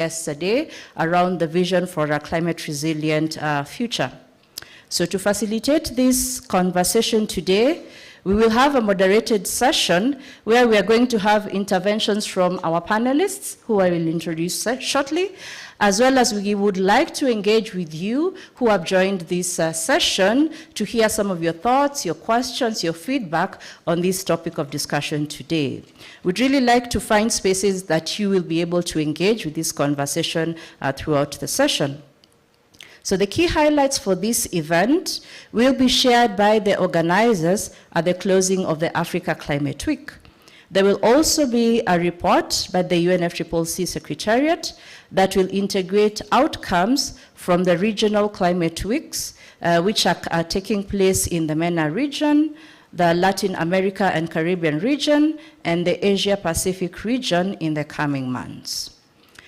yesterday around the vision for a climate resilient future. So to facilitate this conversation today, we will have a moderated session where we are going to have interventions from our panelists, who I will introduce shortly, as well as we would like to engage with you who have joined this session to hear some of your thoughts, your questions, your feedback on this topic of discussion today. We'd really like to find spaces that you will be able to engage with this conversation throughout the session. So the key highlights for this event will be shared by the organizers at the closing of the Africa Climate Week. There will also be a report by the UNFCCC Secretariat that will integrate outcomes from the regional climate weeks, which are taking place in the MENA region, the Latin America and Caribbean region, and the Asia Pacific region in the coming months.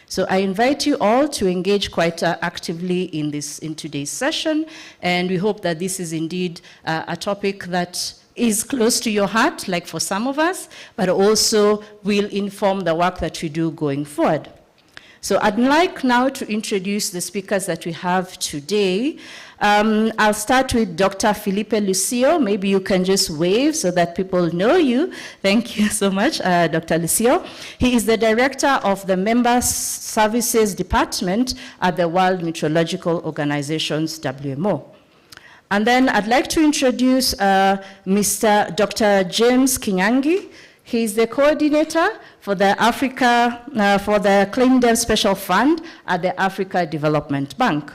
So I invite you all to engage quite actively in today's session, and we hope that this is indeed a topic that is close to your heart, like for some of us, but also will inform the work that we do going forward. So I'd like now to introduce the speakers that we have today. I'll start with Dr. Felipe Lucio. Maybe you can just wave so that people know you. Thank you so much, Dr. Lucio. He is the director of the Member Services Department at the World Meteorological Organization's WMO. And then I'd like to introduce Mr. Dr. James Kinyangi. He's the coordinator for the Clean Dev Special Fund at the Africa Development Bank.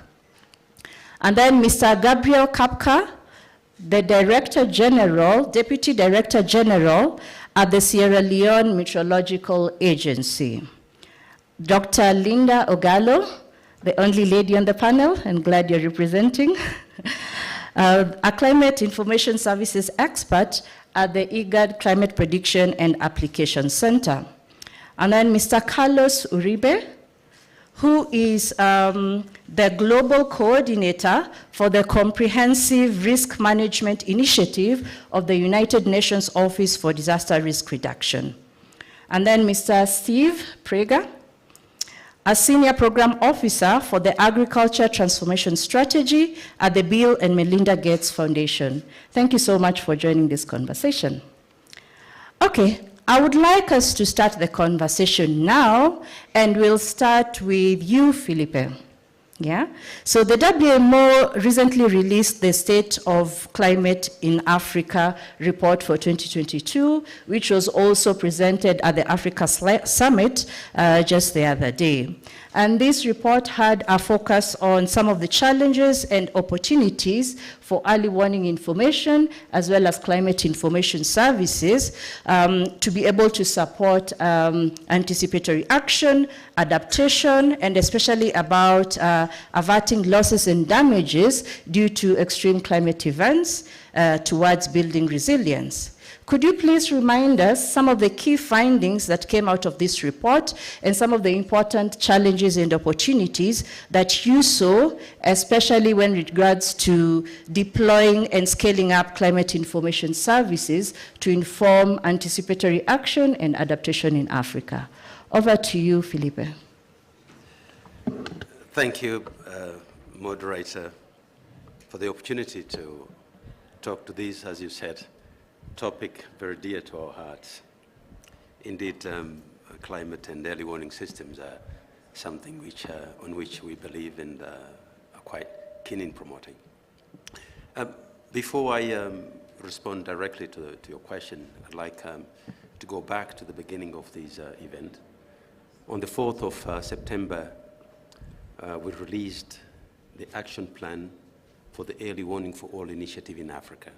And then Mr. Gabriel Kapka, the Deputy Director General at the Sierra Leone Meteorological Agency. Dr. Linda Ogalo, the only lady on the panel, and glad you're representing, a climate information services expert at the IGAD Climate Prediction and Application Center. And then Mr. Carlos Uribe, who is the Global Coordinator for the Comprehensive Risk Management Initiative of the United Nations Office for Disaster Risk Reduction. And then Mr. Steve Prager, a Senior Program Officer for the Agriculture Transformation Strategy at the Bill and Melinda Gates Foundation. Thank you so much for joining this conversation. Okay, I would like us to start the conversation now, and we'll start with you, Felipe. Yeah? So the WMO recently released the State of Climate in Africa report for 2022, which was also presented at the Africa Summit just the other day. And this report had a focus on some of the challenges and opportunities for early warning information, as well as climate information services, to be able to support anticipatory action, adaptation, and especially about averting losses and damages due to extreme climate events towards building resilience. Could you please remind us some of the key findings that came out of this report and some of the important challenges and opportunities that you saw, especially when regards to deploying and scaling up climate information services to inform anticipatory action and adaptation in Africa? Over to you, Felipe. Thank you, moderator, for the opportunity to talk to this, as you said, topic very dear to our hearts. Indeed, climate and early warning systems are something on which we believe and are quite keen in promoting. Before I respond directly to your question, I'd like to go back to the beginning of this event. On the 4th of September, we released the action plan for the Early Warning for All initiative in Africa.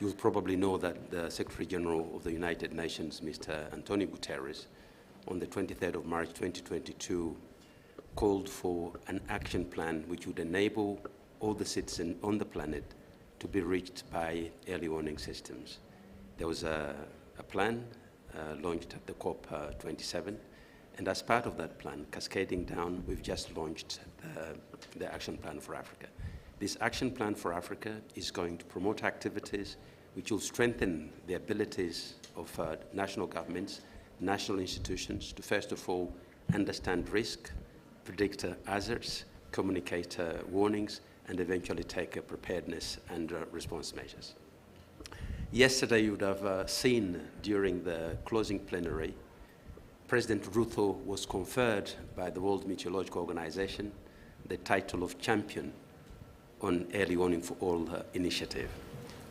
You'll probably know that the Secretary General of the United Nations, Mr. Antonio Guterres, on the 23rd of March 2022, called for an action plan which would enable all the citizens on the planet to be reached by early warning systems. There was a plan launched at the COP27, and as part of that plan, cascading down, we've just launched the Action Plan for Africa. This Action Plan for Africa is going to promote activities which will strengthen the abilities of national governments, national institutions to, first of all, understand risk, predict hazards, communicate warnings, and eventually take preparedness and response measures. Yesterday, you would have seen during the closing plenary, President Ruto was conferred by the World Meteorological Organization the title of Champion on Early Warning for All initiative.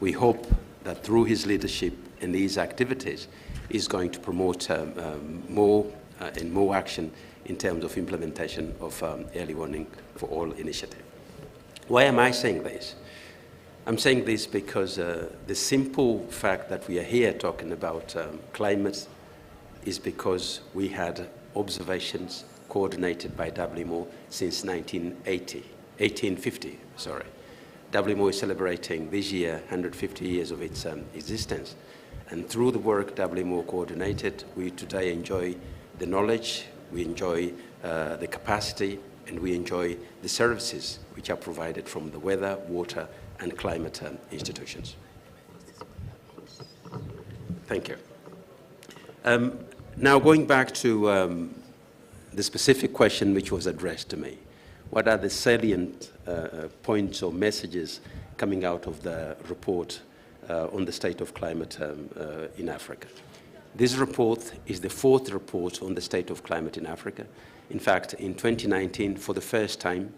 We hope that through his leadership and these activities, he's going to promote more and more action in terms of implementation of Early Warning for All initiative. Why am I saying this? I'm saying this because the simple fact that we are here talking about climate is because we had observations coordinated by WMO since 1850. WMO is celebrating this year 150 years of its existence. And through the work WMO coordinated, we today enjoy the knowledge, we enjoy the capacity, and we enjoy the services which are provided from the weather, water, and climate institutions. Thank you. Now going back to the specific question which was addressed to me. What are the salient points or messages coming out of the report on the state of climate in Africa? This report is the fourth report on the state of climate in Africa. In fact, in 2019, for the first time,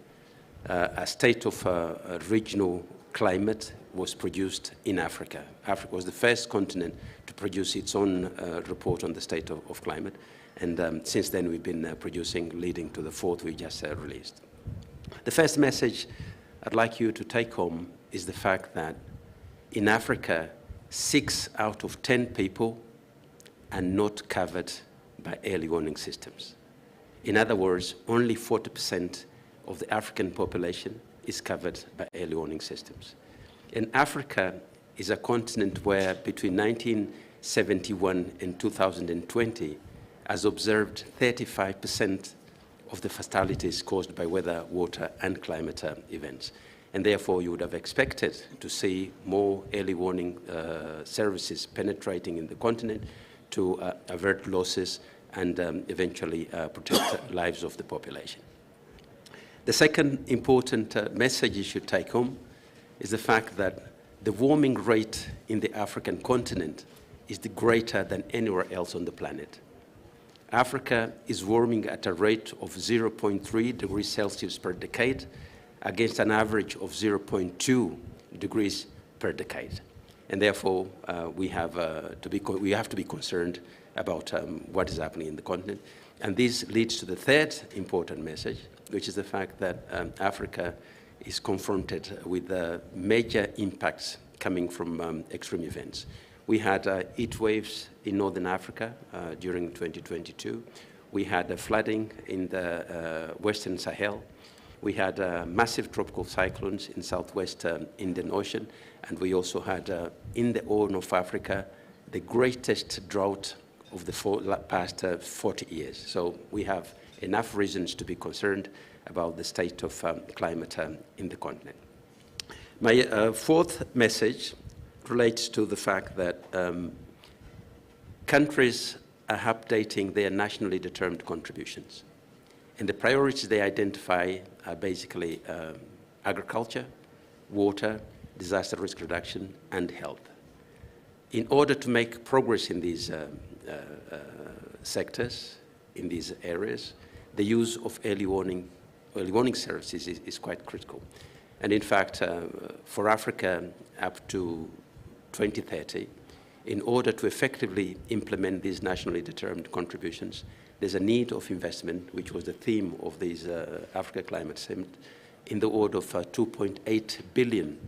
a state of regional climate was produced in Africa. Africa was the first continent to produce its own report on the state of climate. And since then, we've been producing, leading to the fourth we just released. The first message I'd like you to take home is the fact that in Africa, 6 out of 10 people are not covered by early warning systems. In other words, only 40% of the African population is covered by early warning systems. And Africa is a continent where between 1971 and 2020 has observed 35% of the fatalities caused by weather, water, and climate events. And therefore, you would have expected to see more early warning services penetrating in the continent to avert losses and eventually protect lives of the population. The second important message you should take home is the fact that the warming rate in the African continent is greater than anywhere else on the planet. Africa is warming at a rate of 0.3 degrees Celsius per decade against an average of 0.2 degrees per decade. And therefore, we have to be concerned about what is happening in the continent. And this leads to the third important message, which is the fact that Africa is confronted with major impacts coming from extreme events. We had heat waves in northern Africa during 2022. We had flooding in the Western Sahel. We had massive tropical cyclones in southwest Indian Ocean. And we also had, in the Horn of Africa, the greatest drought of the past 40 years. So we have enough reasons to be concerned about the state of climate in the continent. My fourth message relates to the fact that countries are updating their nationally determined contributions. And the priorities they identify are basically agriculture, water, disaster risk reduction, and health. In order to make progress in these sectors, in these areas, the use of early warning services is quite critical. And in fact, for Africa up to 2030, in order to effectively implement these nationally determined contributions, there's a need of investment, which was the theme of these Africa Climate Summit, in the order of $2.8 billion,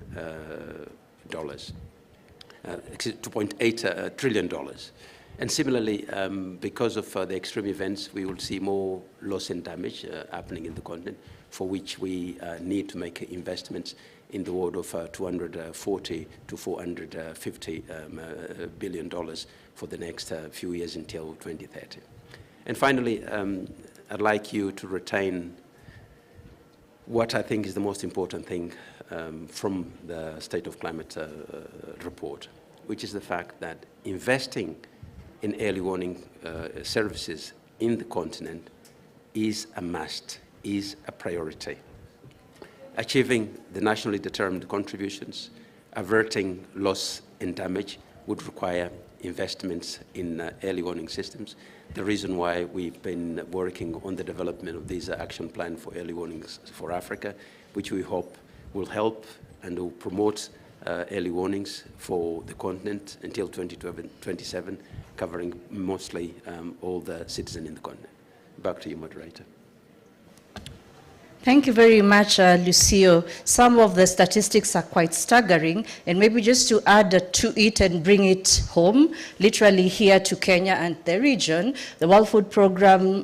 $2.8 trillion. And similarly, because of the extreme events, we will see more loss and damage happening in the continent, for which we need to make investments in the order of $240 to $450 billion for the next few years until 2030. And finally, I'd like you to retain what I think is the most important thing from the State of Climate report, which is the fact that investing in early warning services in the continent is a must, is a priority. Achieving the nationally determined contributions, averting loss and damage would require investments in early warning systems. The reason why we've been working on the development of this action plan for early warnings for Africa, which we hope will help and will promote early warnings for the continent until 2027, covering mostly all the citizens in the continent. Back to you, moderator. Thank you very much, Lucio. Some of the statistics are quite staggering, and maybe just to add to it and bring it home, literally here to Kenya and the region, the World Food Programme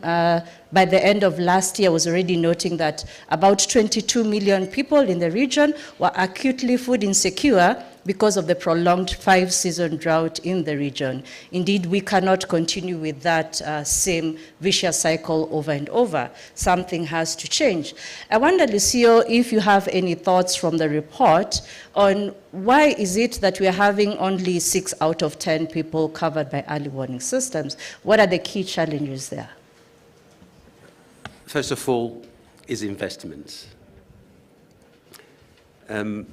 by the end of last year was already noting that about 22 million people in the region were acutely food insecure because of the prolonged 5-season drought in the region. Indeed, we cannot continue with that same vicious cycle over and over. Something has to change. I wonder, Lucio, if you have any thoughts from the report on why is it that we are having only 6 out of 10 people covered by early warning systems? What are the key challenges there? First of all, is investments. The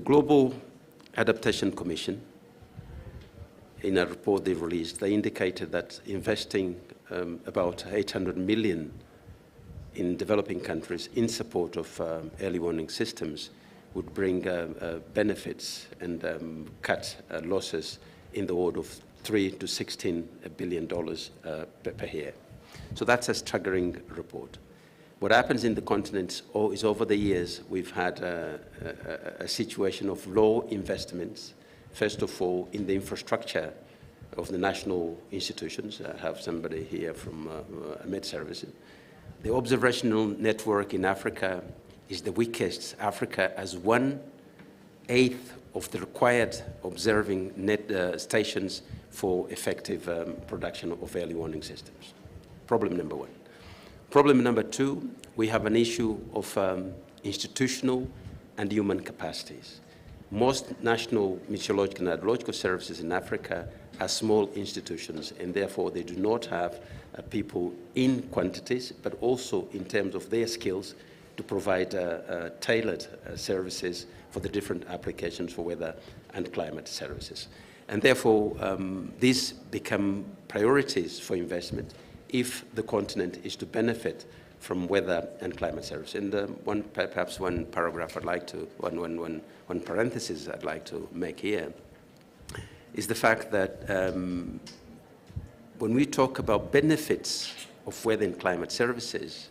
Global Adaptation Commission, in a report they released, they indicated that investing about 800 million in developing countries in support of early warning systems would bring benefits and cut losses in the order of $3 to $16 billion per year. So that's a staggering report. What happens in the continent is over the years, we've had a situation of low investments, first of all, in the infrastructure of the national institutions. I have somebody here from Med Services. The observational network in Africa is the weakest. Africa has 1/8 of the required observing stations for effective production of early warning systems. Problem number one. Problem number two, we have an issue of institutional and human capacities. Most national meteorological and hydrological services in Africa are small institutions, and therefore they do not have people in quantities, but also in terms of their skills to provide tailored services for the different applications for weather and climate services. And therefore, these become priorities for investment if the continent is to benefit from weather and climate service. And perhaps one paragraph I'd like to, one parenthesis I'd like to make here is the fact that when we talk about benefits of weather and climate services,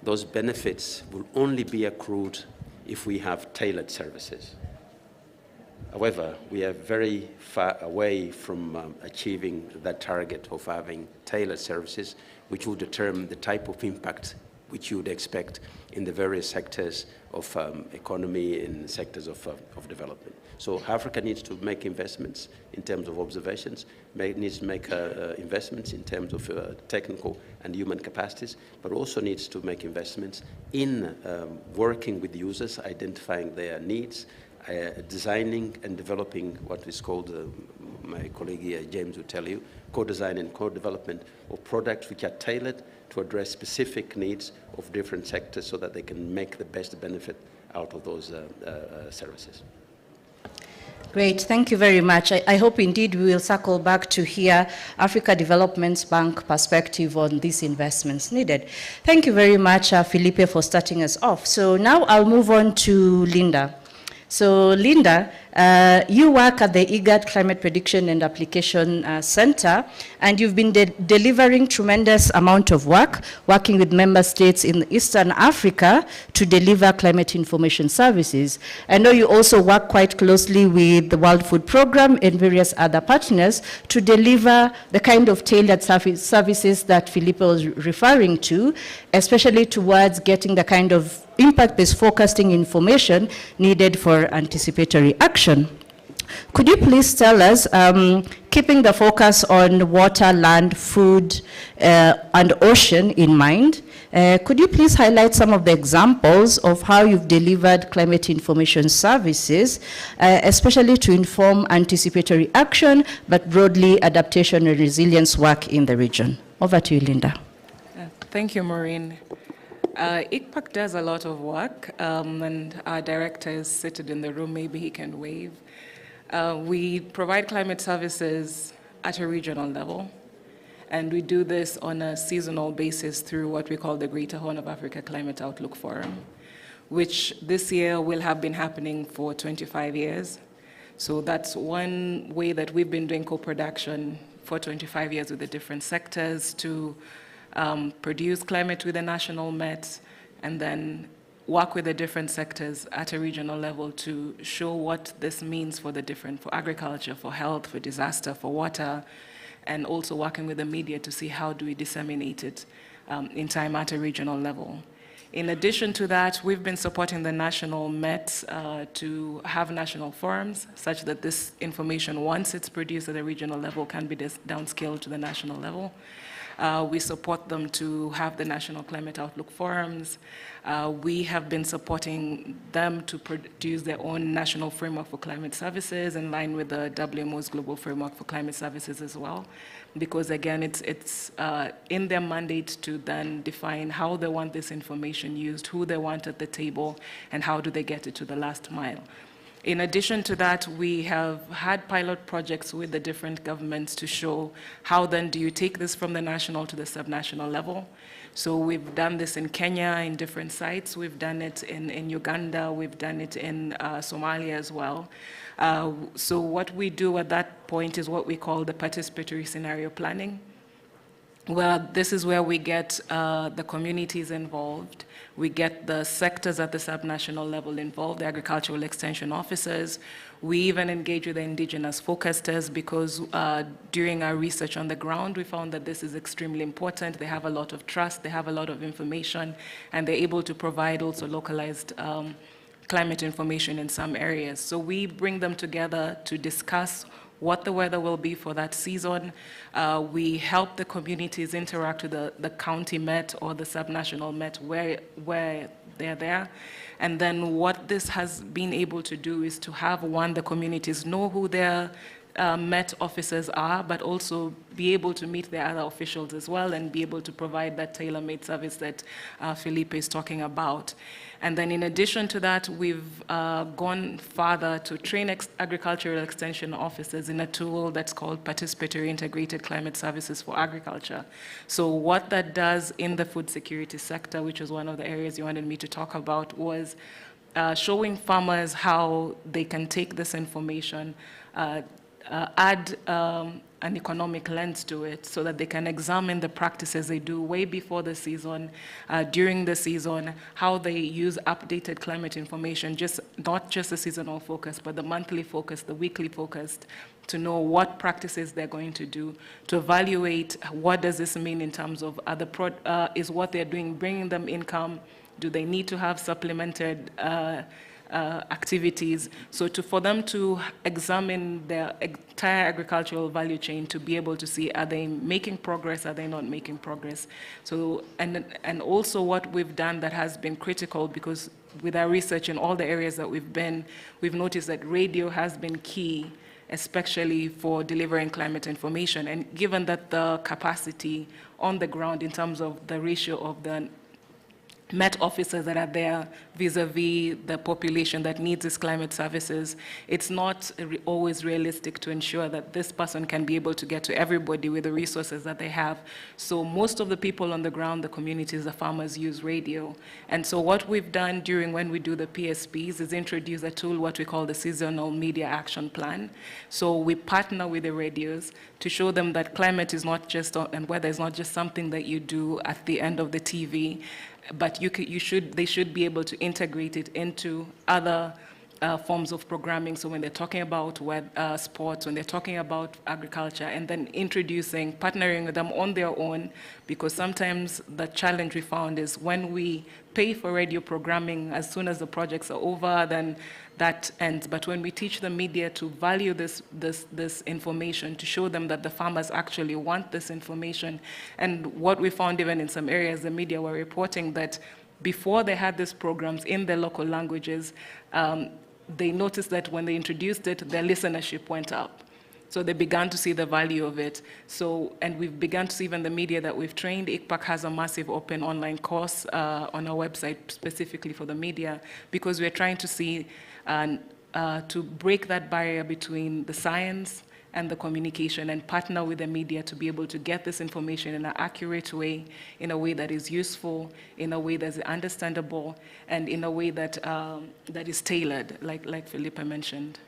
those benefits will only be accrued if we have tailored services. However, we are very far away from achieving that target of having tailored services, which will determine the type of impact which you would expect in the various sectors of economy and sectors of development. So Africa needs to make investments in terms of observations, needs to make investments in terms of technical and human capacities, but also needs to make investments in working with users, identifying their needs, designing and developing what is called, my colleague here, James will tell you, co-design and co-development of products which are tailored to address specific needs of different sectors so that they can make the best benefit out of those services. Great, thank you very much. I hope indeed we will circle back to hear Africa Development Bank perspective on these investments needed. Thank you very much, Felipe, for starting us off. So now I'll move on to Linda. So Linda, you work at the IGAD Climate Prediction and Application Center, and you've been delivering tremendous amount of work, working with member states in Eastern Africa to deliver climate information services. I know you also work quite closely with the World Food Programme and various other partners to deliver the kind of tailored services that Felipe was referring to, especially towards getting the kind of impact-based forecasting information needed for anticipatory action. Could you please tell us, keeping the focus on water, land, food, and ocean in mind, could you please highlight some of the examples of how you've delivered climate information services, especially to inform anticipatory action, but broadly adaptation and resilience work in the region? Over to you, Linda. Thank you, Maureen. ICPAC does a lot of work, and our director is seated in the room. Maybe he can wave. We provide climate services at a regional level, and we do this on a seasonal basis through what we call the Greater Horn of Africa Climate Outlook Forum, which this year will have been happening for 25 years. So that's one way that we've been doing co-production for 25 years with the different sectors to produce climate with the national Met, and then work with the different sectors at a regional level to show what this means for agriculture, for health, for disaster, for water, and also working with the media to see how do we disseminate it in time at a regional level. In addition to that, we've been supporting the national Met to have national forums such that this information, once it's produced at a regional level, can be downscaled to the national level. We support them to have the National Climate Outlook Forums. We have been supporting them to produce their own national framework for climate services in line with the WMO's Global Framework for Climate Services as well. Because again, it's in their mandate to then define how they want this information used, who they want at the table, and how do they get it to the last mile. In addition to that, we have had pilot projects with the different governments to show how then do you take this from the national to the subnational level. So we've done this in Kenya in different sites. We've done it in Uganda. We've done it in Somalia as well. So what we do at that point is what we call the participatory scenario planning. Well, this is where we get the communities involved. We get the sectors at the subnational level involved, the agricultural extension officers. We even engage with the indigenous focusters because during our research on the ground, we found that this is extremely important. They have a lot of trust, they have a lot of information, and they're able to provide also localized climate information in some areas. So we bring them together to discuss what the weather will be for that season. We help the communities interact with the county Met or the subnational Met where they're there. And then what this has been able to do is to have, the communities know who their Met officers are, but also be able to meet their other officials as well and be able to provide that tailor-made service that Felipe is talking about. And then in addition to that, we've gone further to train agricultural extension officers in a tool that's called Participatory Integrated Climate Services for Agriculture. So what that does in the food security sector, which was one of the areas you wanted me to talk about, was showing farmers how they can take this information, add an economic lens to it so that they can examine the practices they do way before the season, during the season, how they use updated climate information, not just the seasonal focus, but the monthly focus, the weekly focus, to know what practices they're going to do, to evaluate what does this mean in terms of is what they're doing bringing them income, do they need to have supplemented activities. So for them to examine their entire agricultural value chain to be able to see, are they making progress, are they not making progress? So, and also what we've done that has been critical, because with our research in all the areas that we've noticed that radio has been key, especially for delivering climate information. And given that the capacity on the ground in terms of the ratio of the Met officers that are there vis-a-vis the population that needs these climate services, it's not always realistic to ensure that this person can be able to get to everybody with the resources that they have. So most of the people on the ground, the communities, the farmers, use radio. And so what we've done when we do the PSPs is introduce a tool, what we call the Seasonal Media Action Plan. So we partner with the radios to show them that climate is not just, and weather is not just something that you do at the end of the TV, but they should be able to integrate it into other forms of programming. So when they're talking about sports, when they're talking about agriculture, and then partnering with them on their own, because sometimes the challenge we found is when we pay for radio programming, as soon as the projects are over, then that ends. But when we teach the media to value this information, to show them that the farmers actually want this information, and what we found even in some areas, the media were reporting that before they had these programs in their local languages, they noticed that when they introduced it, their listenership went up. So they began to see the value of it. So, and we've begun to see even the media that we've trained. ICPAC has a massive open online course on our website specifically for the media, because we're trying to see, to break that barrier between the science and the communication, and partner with the media to be able to get this information in an accurate way, in a way that is useful, in a way that is understandable, and in a way that, that is tailored, like Felipe mentioned.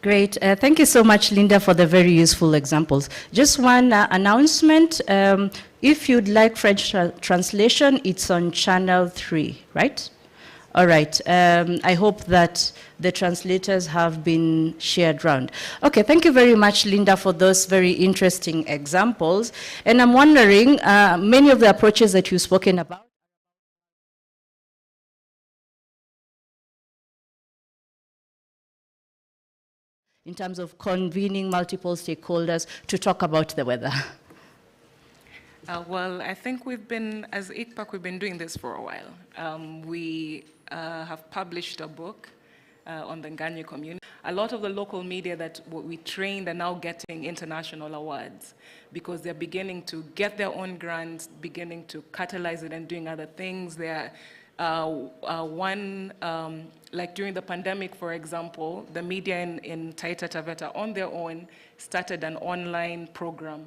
Great. Thank you so much, Linda, for the very useful examples. Just one announcement. If you'd like French translation, it's on channel 3, right? All right. I hope that the translators have been shared around. Okay, thank you very much, Linda, for those very interesting examples. And I'm wondering, many of the approaches that you've spoken about, in terms of convening multiple stakeholders to talk about the weather. Well, I think we've been, as ICPAC, we've been doing this for a while. We have published a book on the Nganye community. A lot of the local media that we trained are now getting international awards because they're beginning to get their own grants, beginning to catalyze it and doing other things. They're like during the pandemic, for example, the media in Taita Taveta on their own started an online program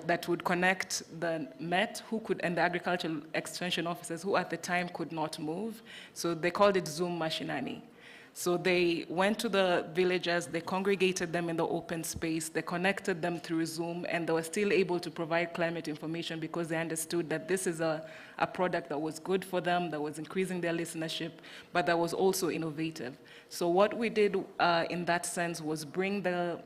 that would connect the Met and the agricultural extension officers who at the time could not move. So they called it Zoom Mashinani. So they went to the villagers, they congregated them in the open space, they connected them through Zoom, and they were still able to provide climate information because they understood that this is a product that was good for them, that was increasing their listenership, but that was also innovative. So what we did in that sense was bring the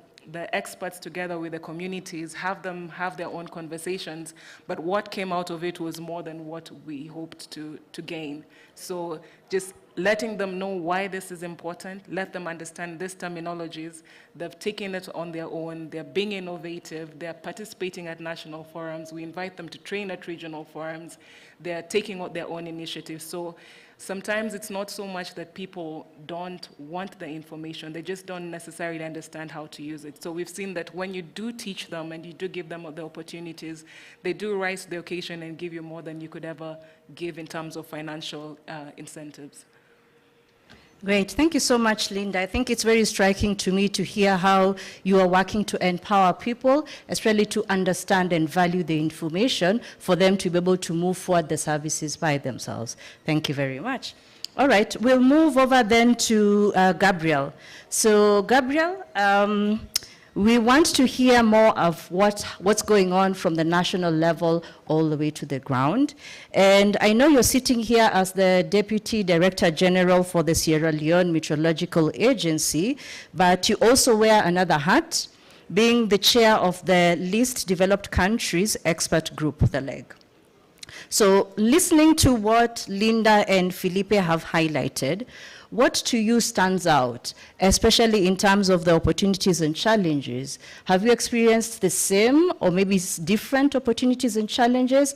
experts together with the communities, have them have their own conversations, but what came out of it was more than what we hoped to gain. So just letting them know why this is important, let them understand these terminologies. They've taken it on their own, they're being innovative, they're participating at national forums, we invite them to train at regional forums, they're taking out their own initiatives. So sometimes it's not so much that people don't want the information, they just don't necessarily understand how to use it. So we've seen that when you do teach them and you do give them the opportunities, they do rise to the occasion and give you more than you could ever give in terms of financial incentives. Great. Thank you so much, Linda. I think it's very striking to me to hear how you are working to empower people, especially to understand and value the information for them to be able to move forward the services by themselves. Thank you very much. All right, we'll move over then to Gabriel. So Gabriel, we want to hear more of what's going on from the national level all the way to the ground. And I know you're sitting here as the Deputy Director General for the Sierra Leone Meteorological Agency, but you also wear another hat, being the chair of the Least Developed Countries Expert Group, the LEG. So listening to what Linda and Felipe have highlighted, what to you stands out, especially in terms of the opportunities and challenges? Have you experienced the same or maybe different opportunities and challenges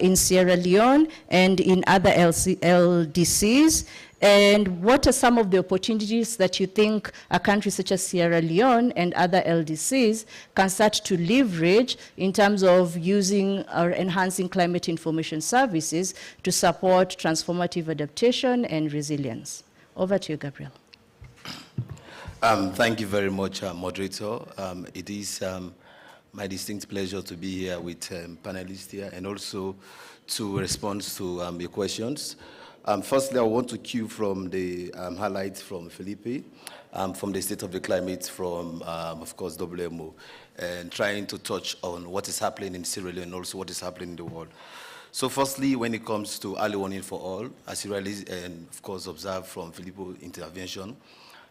in Sierra Leone and in other LDCs? And what are some of the opportunities that you think a country such as Sierra Leone and other LDCs can start to leverage in terms of using or enhancing climate information services to support transformative adaptation and resilience? Over to you, Gabriel. Thank you very much, moderator. It is my distinct pleasure to be here with panelists here and also to respond to your questions. Firstly, I want to cue from the highlights from Felipe, from the state of the climate from, of course, WMO, and trying to touch on what is happening in Sierra Leone and also what is happening in the world. So firstly, when it comes to early warning for all, as you really, and of course, observed from Filippo's intervention,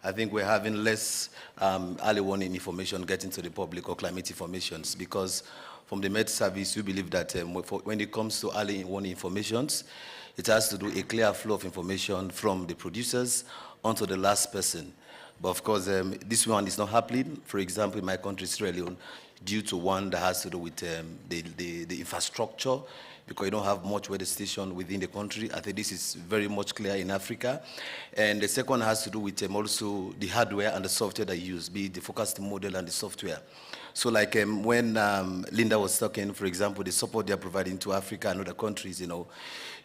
I think we're having less early warning information getting to the public or climate informations because from the Met Service, we believe that when it comes to early warning informations, it has to do a clear flow of information from the producers onto the last person. But of course, this one is not happening. For example, in my country, Sierra Leone, due to one that has to do with the infrastructure, because you don't have much weather station within the country. I think this is very much clear in Africa. And the second has to do with also the hardware and the software that you use, be it the forecasting model and the software. So like when Linda was talking, for example, the support they're providing to Africa and other countries, you know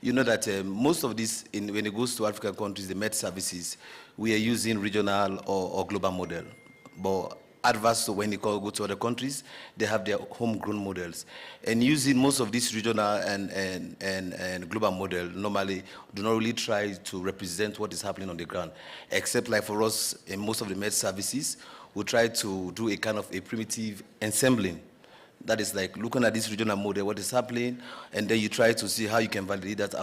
that most of this, when it goes to African countries, the Met services, we are using regional or global model. But adverse to when they go to other countries, they have their homegrown models. And using most of this regional and global model normally do not really try to represent what is happening on the ground, except like for us, in most of the Med services, we try to do a kind of a primitive ensembling. That is like looking at this regional model, what is happening, and then you try to see how you can validate that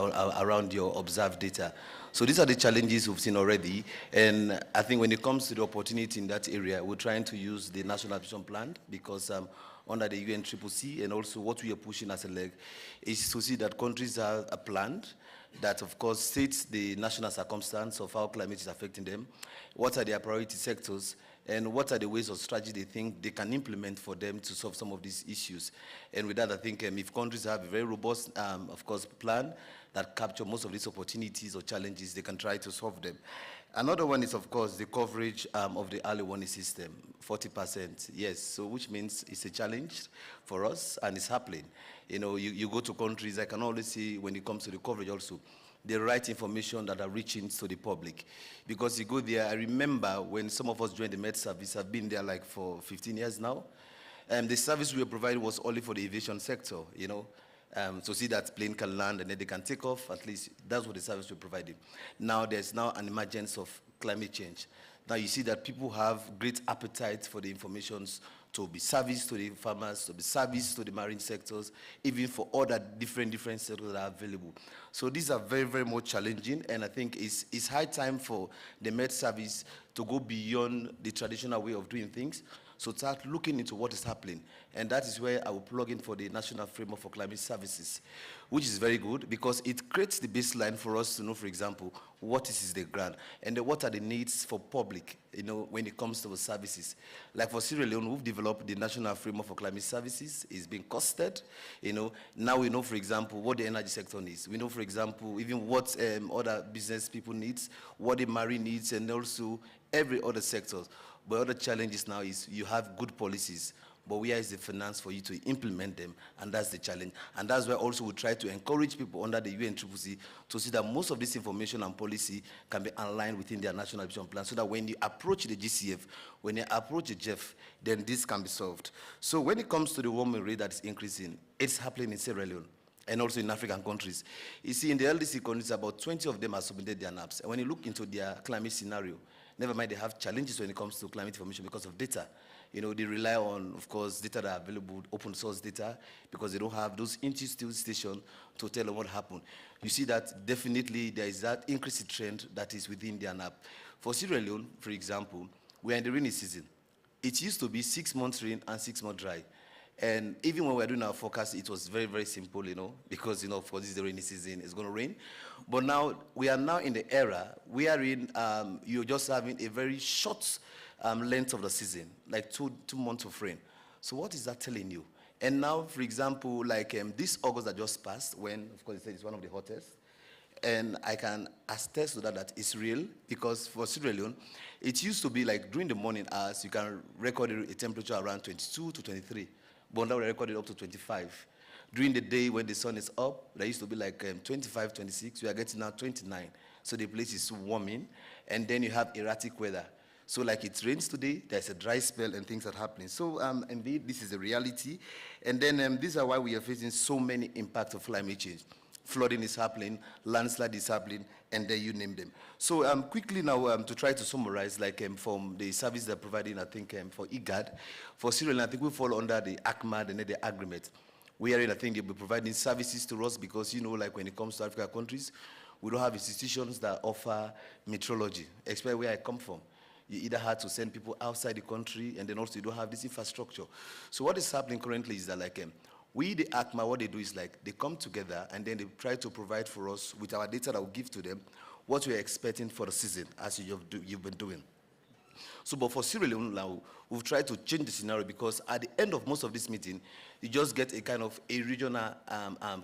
around your observed data. So these are the challenges we've seen already, and I think when it comes to the opportunity in that area, we're trying to use the National Adaptation Plan because under the UNCCC, and also what we are pushing as a leg is to see that countries are planned, that of course states the national circumstance of how climate is affecting them, what are their priority sectors, and what are the ways or strategy they think they can implement for them to solve some of these issues. And with that, I think if countries have a very robust, of course, plan that capture most of these opportunities or challenges, they can try to solve them. Another one is, of course, the coverage of the early warning system, 40%, yes, so which means it's a challenge for us, and it's happening. You know, you go to countries, I can always see when it comes to the coverage also, the right information that are reaching to the public. Because you go there, I remember when some of us joined the Med service, I've been there like for 15 years now, and the service we were providing was only for the aviation sector, you know, to see that plane can land and then they can take off, at least that's what the service we're providing. Now there's now an emergence of climate change. Now you see that people have great appetite for the informations to be serviced to the farmers, to be serviced to the marine sectors, even for other different sectors that are available. So these are very, very much challenging, and I think it's high time for the Med service to go beyond the traditional way of doing things, so start looking into what is happening. And that is where I will plug in for the National Framework for Climate Services, which is very good because it creates the baseline for us to know, for example, what is the grant and what are the needs for public, you know, when it comes to the services. Like for Sierra Leone, we've developed the National Framework for Climate Services. It's being costed, you know. Now we know, for example, what the energy sector needs. We know, for example, even what other business people needs, what the marine needs, and also every other sector. But other challenges now is you have good policies, but where is the finance for you to implement them? And that's the challenge. And that's why also we try to encourage people under the UNCCC to see that most of this information and policy can be aligned within their national adaptation plan, so that when you approach the GCF, when you approach the GEF, then this can be solved. So when it comes to the warming rate that is increasing, it's happening in Sierra Leone and also in African countries. You see, in the LDC countries, about 20 of them have submitted their NAPs. And when you look into their climate scenario, never mind they have challenges when it comes to climate information because of data. You know, they rely on, of course, data that are available, open source data, because they don't have those institute stations to tell them what happened. You see that definitely there is that increasing trend that is within their NAP. For Sierra Leone, for example, we are in the rainy season. It used to be 6 months rain and 6 months dry. And even when we were doing our forecast, it was very, very simple, you know, because, you know, of course, this is the rainy season, it's going to rain. But now, we are now in the era wherein you're just having a very short length of the season, like two months of rain. So what is that telling you? And now, for example, like this August that just passed, when, of course, it's one of the hottest, and I can attest to that it's real, because for Sierra Leone, it used to be like during the morning hours, you can record a temperature around 22 to 23. But now we recorded up to 25. During the day when the sun is up, there used to be like 25, 26. We are getting now 29. So the place is warming. And then you have erratic weather. So like it rains today, there's a dry spell and things are happening. So indeed, this is a reality. And then these are why we are facing so many impacts of climate change. Flooding is happening, landslide is happening, and then you name them. So quickly now to try to summarize, like from the service they're providing, I think for IGAD, for Sierra Leone, I think we fall under the ACMAD and the agreement. Wherein I think they'll be providing services to us because, you know, like when it comes to African countries, we don't have institutions that offer meteorology, especially where I come from. You either had to send people outside the country, and then also you don't have this infrastructure. So what is happening currently is that like we, the ACMA, what they do is like they come together and then they try to provide for us with our data that we give to them what we're expecting for the season, as you've been doing. So, but for Sierra Leone now, we've tried to change the scenario because at the end of most of this meeting, you just get a kind of a regional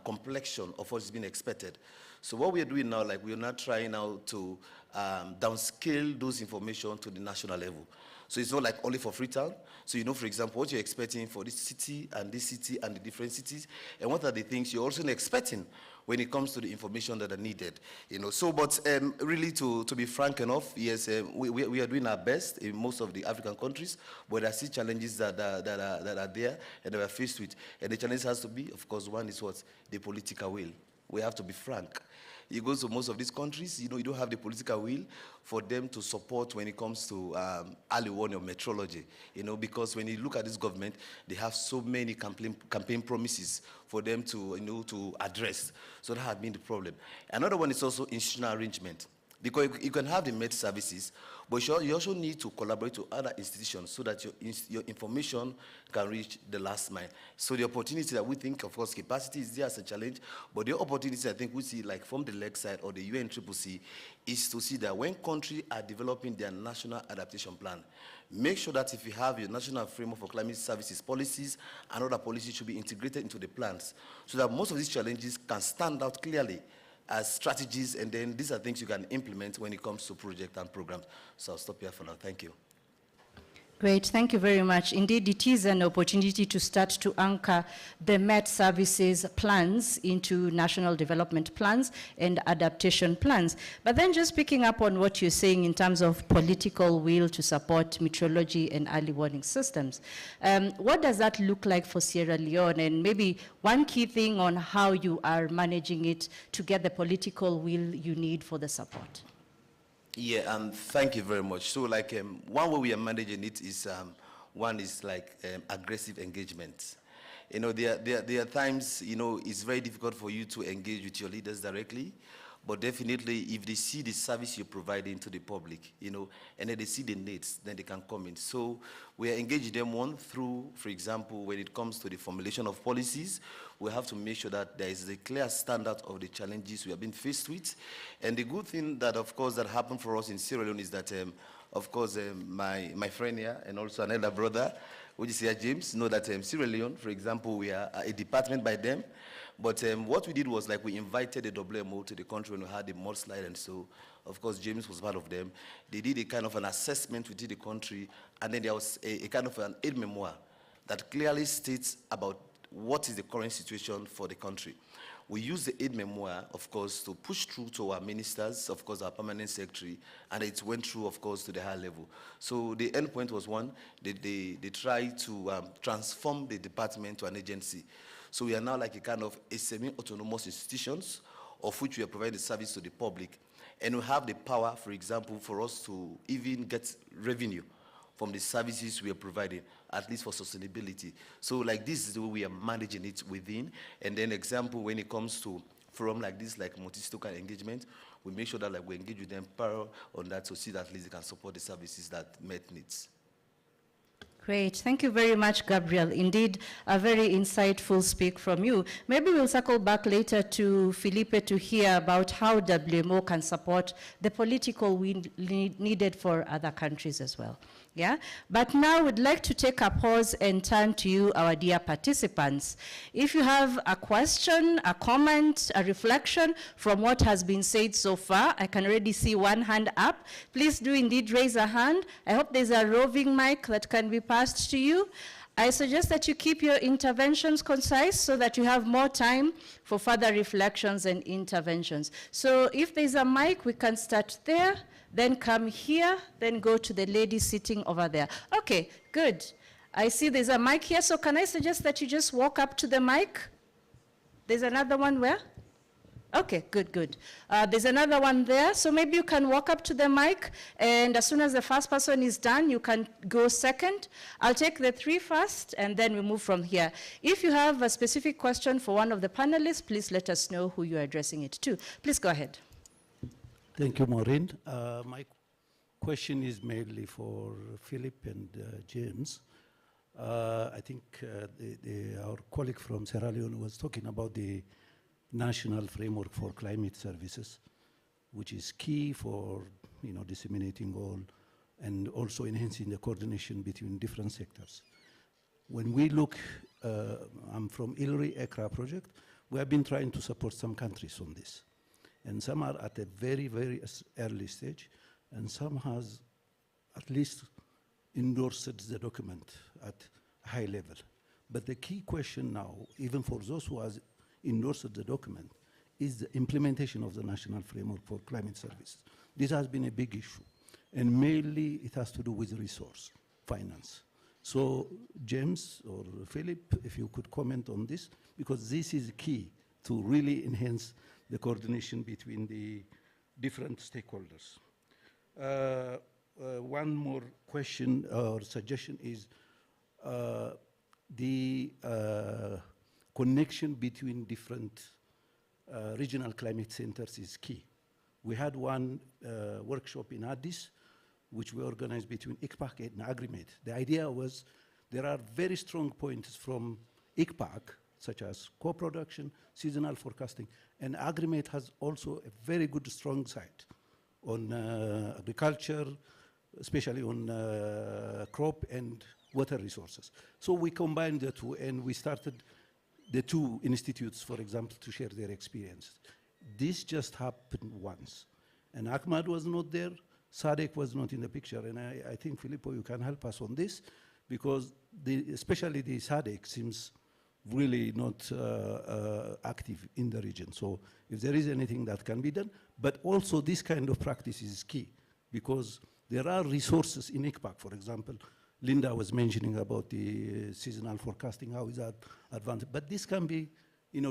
complexion of what's being expected. So what we are doing now, like we are now trying now to downscale those information to the national level. So it's not like only for Freetown. So you know, for example, what you're expecting for this city and the different cities, and what are the things you're also expecting when it comes to the information that are needed. You know, so but really to be frank enough, yes, we are doing our best in most of the African countries, but there are still challenges that are there and that we are faced with. And the challenge has to be, of course, one is what? The political will. We have to be frank. You go to most of these countries, you know, you don't have the political will for them to support when it comes to early warning or metrology, you know, because when you look at this government, they have so many campaign promises for them to, you know, to address. So that has been the problem. Another one is also institutional arrangement. Because you can have the med services, but you also need to collaborate with other institutions so that your information can reach the last mile. So the opportunity that we think, of course, capacity is there as a challenge, but the opportunity I think we see, like from the leg side or the UNCCC, is to see that when countries are developing their national adaptation plan, make sure that if you have your national framework for climate services policies and other policies should be integrated into the plans, so that most of these challenges can stand out clearly as strategies, and then these are things you can implement when it comes to projects and programs. So I'll stop here for now. Thank you. Great, thank you very much. Indeed, it is an opportunity to start to anchor the Met services plans into national development plans and adaptation plans. But then just picking up on what you're saying in terms of political will to support meteorology and early warning systems, what does that look like for Sierra Leone? And maybe one key thing on how you are managing it to get the political will you need for the support. Yeah, thank you very much. So like one way we are managing it is, one is like aggressive engagement. You know, there are times, you know, it's very difficult for you to engage with your leaders directly, but definitely if they see the service you're providing to the public, you know, and then they see the needs, then they can come in. So we are engaging them one through, for example, when it comes to the formulation of policies, we have to make sure that there is a clear standard of the challenges we have been faced with. And the good thing that, of course, that happened for us in Sierra Leone is that, of course, my friend here and also an elder brother, which is here, James, know that Sierra Leone, for example, we are a department by them. But what we did was like we invited the WMO to the country when we had the mudslide, and so, of course, James was part of them. They did a kind of an assessment within the country, and then there was a kind of an aid memoir that clearly states about what is the current situation for the country. We used the aid memoir, of course, to push through to our ministers, of course, our permanent secretary, and it went through, of course, to the high level. So the end point was one, they tried to transform the department to an agency. So we are now like a kind of a semi-autonomous institutions of which we are providing service to the public. And we have the power, for example, for us to even get revenue from the services we are providing, at least for sustainability. So like this is the way we are managing it within. And then example, when it comes to forum like this, like multi-stakeholder engagement, we make sure that like we engage with them parallel on that to see that at least they can support the services that Met needs. Great. Thank you very much, Gabriel. Indeed, a very insightful speak from you. Maybe we'll circle back later to Felipe to hear about how WMO can support the political will needed for other countries as well. Yeah? But now we'd like to take a pause and turn to you, our dear participants. If you have a question, a comment, a reflection from what has been said so far, I can already see one hand up. Please do indeed raise a hand. I hope there's a roving mic that can be passed to you. I suggest that you keep your interventions concise so that you have more time for further reflections and interventions. So if there's a mic, we can start there, then come here, then go to the lady sitting over there. Okay, good. I see there's a mic here, so can I suggest that you just walk up to the mic? There's another one where? Okay, good, good. There's another one there, so maybe you can walk up to the mic, and as soon as the first person is done, you can go second. I'll take the three first, and then we move from here. If you have a specific question for one of the panelists, please let us know who you're addressing it to. Please go ahead. Thank you, Maureen. My question is mainly for Philip and James. I think our colleague from Sierra Leone was talking about the national framework for climate services, which is key for disseminating all and also enhancing the coordination between different sectors. When we look, I'm from ILRI ECRA project, we have been trying to support some countries on this. And some are at a very, very early stage, and some has at least endorsed the document at a high level. But the key question now, even for those who has endorsed the document, is the implementation of the National Framework for Climate Services. This has been a big issue, and mainly it has to do with resource, finance. So James or Philip, if you could comment on this, because this is key to really enhance the coordination between the different stakeholders. One more question or suggestion is the connection between different regional climate centers is key. We had one workshop in Addis, which we organized between ICPAC and AgriMed. The idea was there are very strong points from ICPAC, such as co-production, seasonal forecasting, and AgriMed has also a very good, strong side on agriculture, especially on crop and water resources. So we combined the two, and we started the two institutes, for example, to share their experiences. This just happened once. And Ahmad was not there, Sadek was not in the picture, and I think, Filippo, you can help us on this, because especially the Sadek seems really not active in the region. So if there is anything that can be done, but also this kind of practice is key, because there are resources in ICPAC, for example. Linda was mentioning about the seasonal forecasting, how is that advanced, but this can be,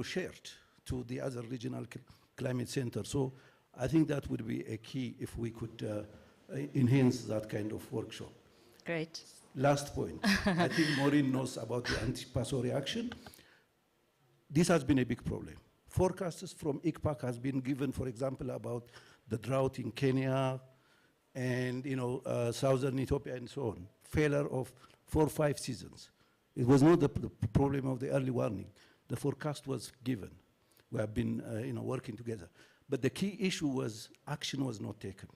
shared to the other regional climate centers. So I think that would be a key if we could enhance that kind of workshop. Great. Last point. I think Maureen knows about the anticipatory action. This has been a big problem. Forecasts from ICPAC has been given, for example, about the drought in Kenya and southern Ethiopia and so on. Failure of 4 or 5 seasons. It was not the problem of the early warning. The forecast was given. We have been working together. But the key issue was action was not taken.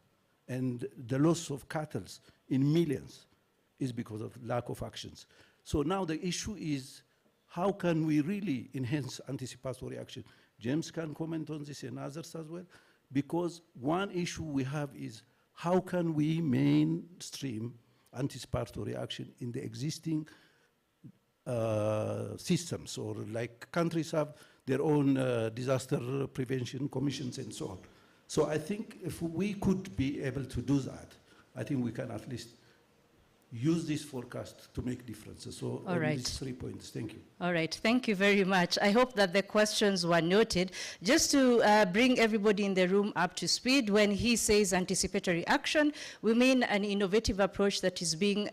And the loss of cattle in millions is because of lack of actions. So now the issue is, how can we really enhance anticipatory action? James can comment on this and others as well, because one issue we have is, how can we mainstream anticipatory action in the existing systems, or like countries have their own disaster prevention commissions and so on. So I think if we could be able to do that, I think we can at least use this forecast to make differences. So all right. These 3 points. Thank you. All right. Thank you very much. I hope that the questions were noted. Just to bring everybody in the room up to speed, when he says anticipatory action, we mean an innovative approach that is being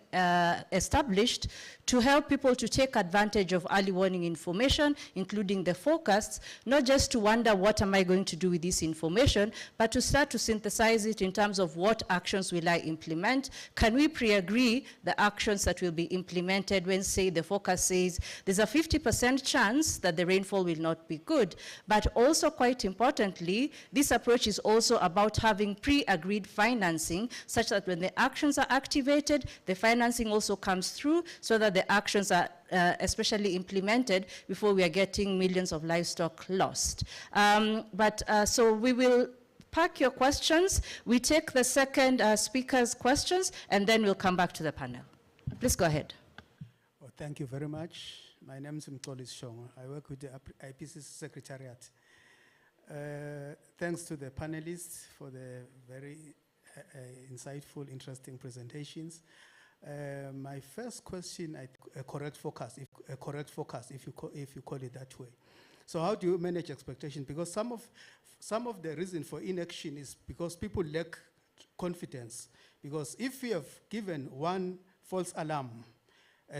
established to help people to take advantage of early warning information, including the forecasts, not just to wonder what am I going to do with this information, but to start to synthesize it in terms of what actions will I implement. Can we pre-agree the actions that will be implemented when, say, the forecast says there's a 50% chance that the rainfall will not be good. But also, quite importantly, this approach is also about having pre-agreed financing, such that when the actions are activated, the financing also comes through, so that the actions are especially implemented before we are getting millions of livestock lost. So we will pack your questions. We take the second speaker's questions, and then we'll come back to the panel. Please go ahead. Well, thank you very much. My name is Mkolis Shong. I work with the IPCC Secretariat. Thanks to the panelists for the very insightful, interesting presentations. My first question, a correct forecast, if you call it that way. So how do you manage expectations? Because some of the reason for inaction is because people lack confidence. Because if you have given one false alarm,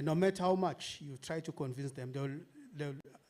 no matter how much you try to convince them,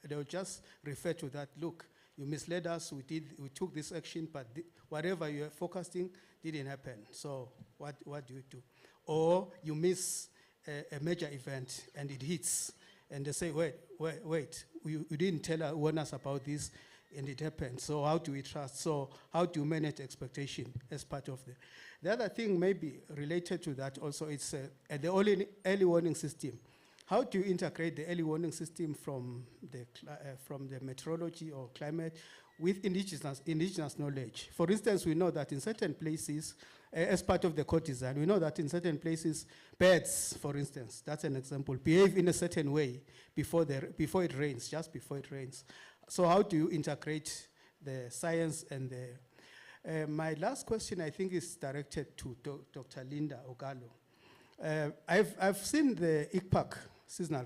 they'll just refer to that. Look, you misled us. We took this action, but whatever you are forecasting didn't happen. So what do you do? Or you miss a major event and it hits, and they say, wait, you didn't warn us about this. and it happens. So how do we trust? So how do you manage expectation as part of the? The other thing maybe related to that also, it's the early warning system. How do you integrate the early warning system from the meteorology or climate with indigenous knowledge? For instance, we know that in certain places, as part of the code design, we know that in certain places, birds, for instance, that's an example, behave in a certain way before it rains, just before it rains. So how do you integrate the science and the... my last question, I think, is directed to Dr. Linda Ogalo. I've seen the ICPAC seasonal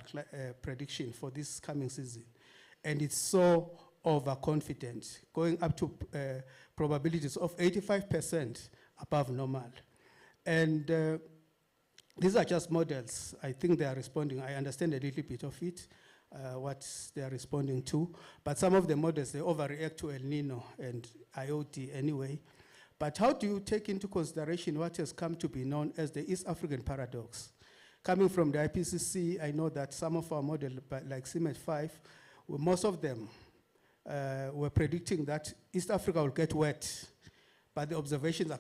prediction for this coming season, and it's so overconfident, going up to probabilities of 85% above normal. And these are just models. I think they are responding. I understand a little bit of it, what they are responding to. But some of the models, they overreact to El Nino and IOD anyway. But how do you take into consideration what has come to be known as the East African paradox? Coming from the IPCC, I know that some of our models, like CIMET-5, most of them were predicting that East Africa will get wet, but the observations are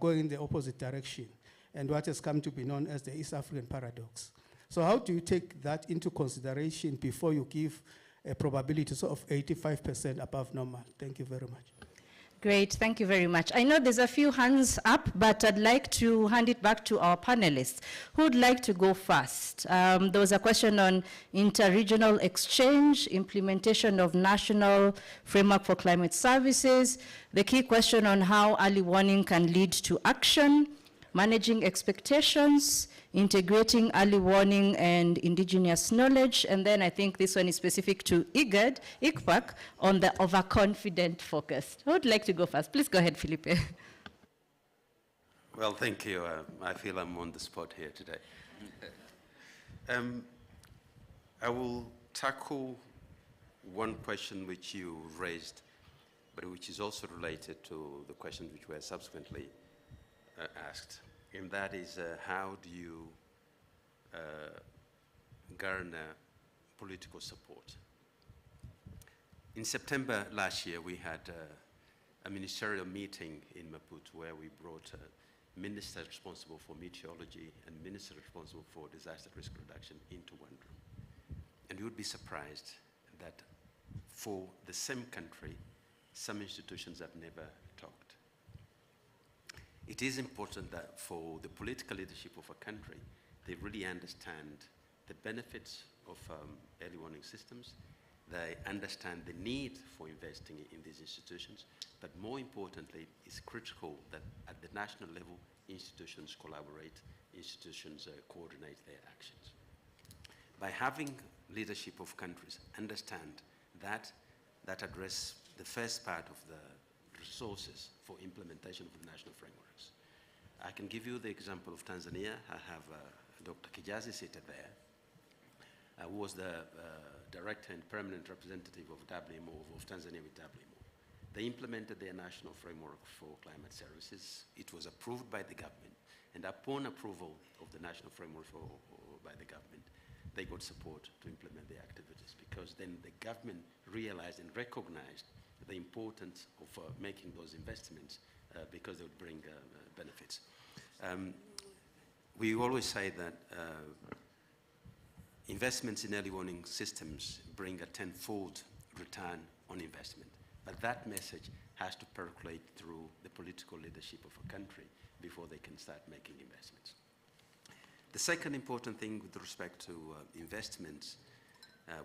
going in the opposite direction, and what has come to be known as the East African paradox. So how do you take that into consideration before you give a probability of 85% above normal? Thank you very much. Great, thank you very much. I know there's a few hands up, but I'd like to hand it back to our panelists. Who would like to go first? There was a question on inter-regional exchange, implementation of national framework for climate services, the key question on how early warning can lead to action, managing expectations, integrating early warning and indigenous knowledge, and then I think this one is specific to ICPAC on the overconfident focus. Who would like to go first? Please go ahead, Felipe. Well, thank you. I feel I'm on the spot here today. I will tackle one question which you raised, but which is also related to the questions which were subsequently asked. And that is, how do you garner political support? In September last year, we had a ministerial meeting in Maputo where we brought ministers responsible for meteorology and ministers responsible for disaster risk reduction into one room. And you would be surprised that for the same country, some institutions have never talked. It is important that for the political leadership of a country, they really understand the benefits of early warning systems. They understand the need for investing in these institutions, but more importantly, it's critical that at the national level, institutions collaborate, institutions coordinate their actions. By having leadership of countries understand that address the first part of the resources for implementation of the national frameworks. I can give you the example of Tanzania. I have Dr. Kijazi seated there, who was the director and permanent representative of WMO, of Tanzania with WMO. They implemented their national framework for climate services. It was approved by the government, and upon approval of the national framework by the government, they got support to implement the activities, because then the government realized and recognized the importance of making those investments because they would bring benefits. We always say that investments in early warning systems bring a tenfold return on investment, but that message has to percolate through the political leadership of a country before they can start making investments. The second important thing with respect to investments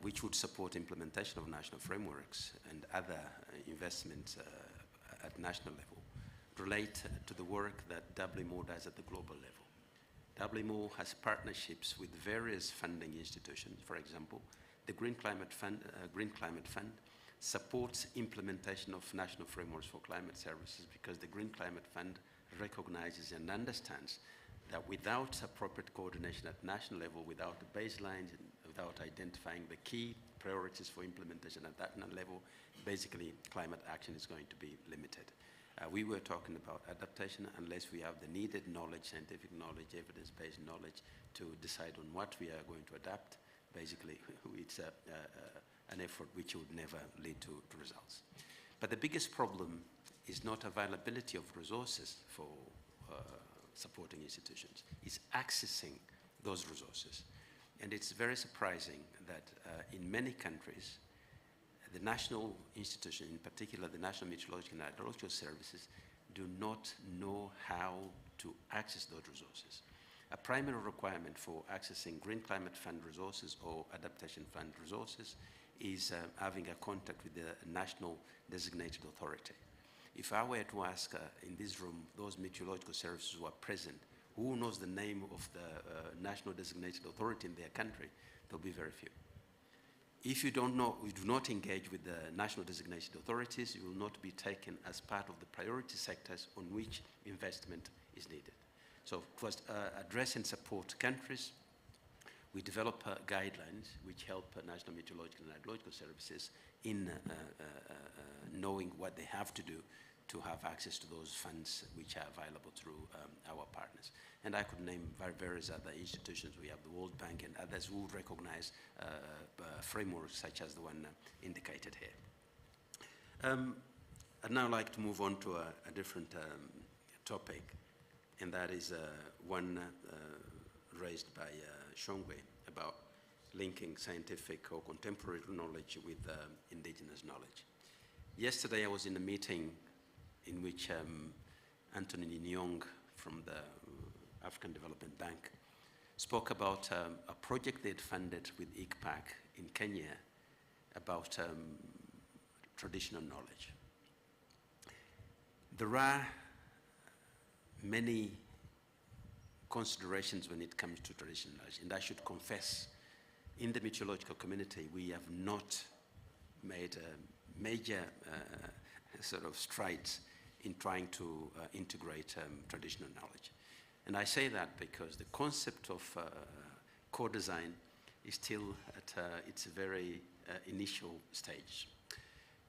which would support implementation of national frameworks and other investments at national level relate to the work that WMO does at the global level. WMO has partnerships with various funding institutions. For example, the Green Climate Fund supports implementation of national frameworks for climate services, because the Green Climate Fund recognizes and understands that without appropriate coordination at national level, without the baselines, and without identifying the key priorities for implementation at that level, basically climate action is going to be limited. We were talking about adaptation. Unless we have the needed knowledge, scientific knowledge, evidence-based knowledge to decide on what we are going to adapt, basically it's a an effort which would never lead to results. But the biggest problem is not availability of resources for supporting institutions, it's accessing those resources. And it's very surprising that in many countries, the national institution, in particular the National Meteorological and Hydrological Services, do not know how to access those resources. A primary requirement for accessing Green Climate Fund resources or Adaptation Fund resources is having a contact with the National Designated Authority. If I were to ask in this room those meteorological services who are present, who knows the name of the National Designated Authority in their country, there'll be very few. If you don't know, you do not engage with the national designated authorities, you will not be taken as part of the priority sectors on which investment is needed. So to address and support countries, we develop guidelines which help National Meteorological and Hydrological Services in knowing what they have to do to have access to those funds which are available through our partners. And I could name various other institutions. We have the World Bank and others who recognize frameworks such as the one indicated here. I'd now like to move on to a different topic, and that is one raised by Shongwe about linking scientific or contemporary knowledge with indigenous knowledge. Yesterday I was in a meeting in which Anthony Nyong from the African Development Bank spoke about a project they'd funded with ICPAC in Kenya about traditional knowledge. There are many considerations when it comes to traditional knowledge, and I should confess, in the meteorological community, we have not made major sort of strides in trying to integrate traditional knowledge. And I say that because the concept of co-design is still at its very initial stage.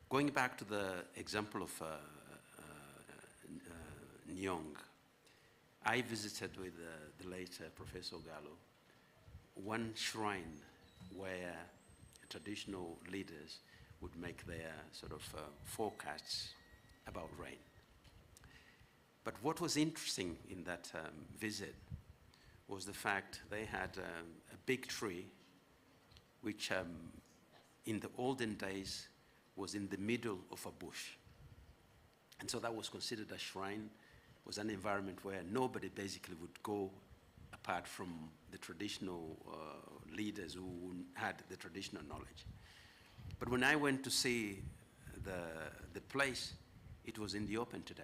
Going back to the example of Nyong, I visited with the late Professor Gallo one shrine where traditional leaders would make their sort of forecasts about rain. But what was interesting in that visit was the fact they had a big tree which in the olden days was in the middle of a bush. And so that was considered a shrine, was an environment where nobody basically would go apart from the traditional leaders who had the traditional knowledge. But when I went to see the place, it was in the open today.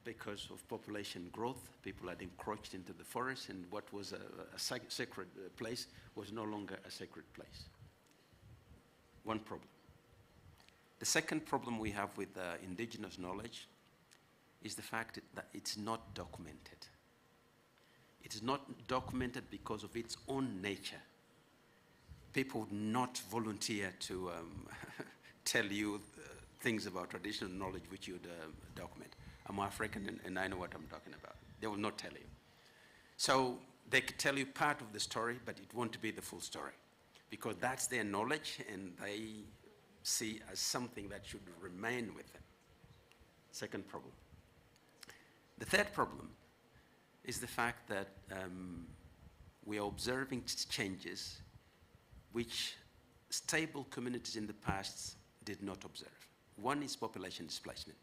Because of population growth, people had encroached into the forest, and what was a sacred place was no longer a sacred place. One problem. The second problem we have with indigenous knowledge is the fact that it's not documented. It is not documented because of its own nature. People would not volunteer to tell you things about traditional knowledge which you'd document. I'm African and I know what I'm talking about. They will not tell you. So they could tell you part of the story, but it won't be the full story because that's their knowledge and they see as something that should remain with them. Second problem. The third problem is the fact that we are observing changes which stable communities in the past did not observe. One is population displacement.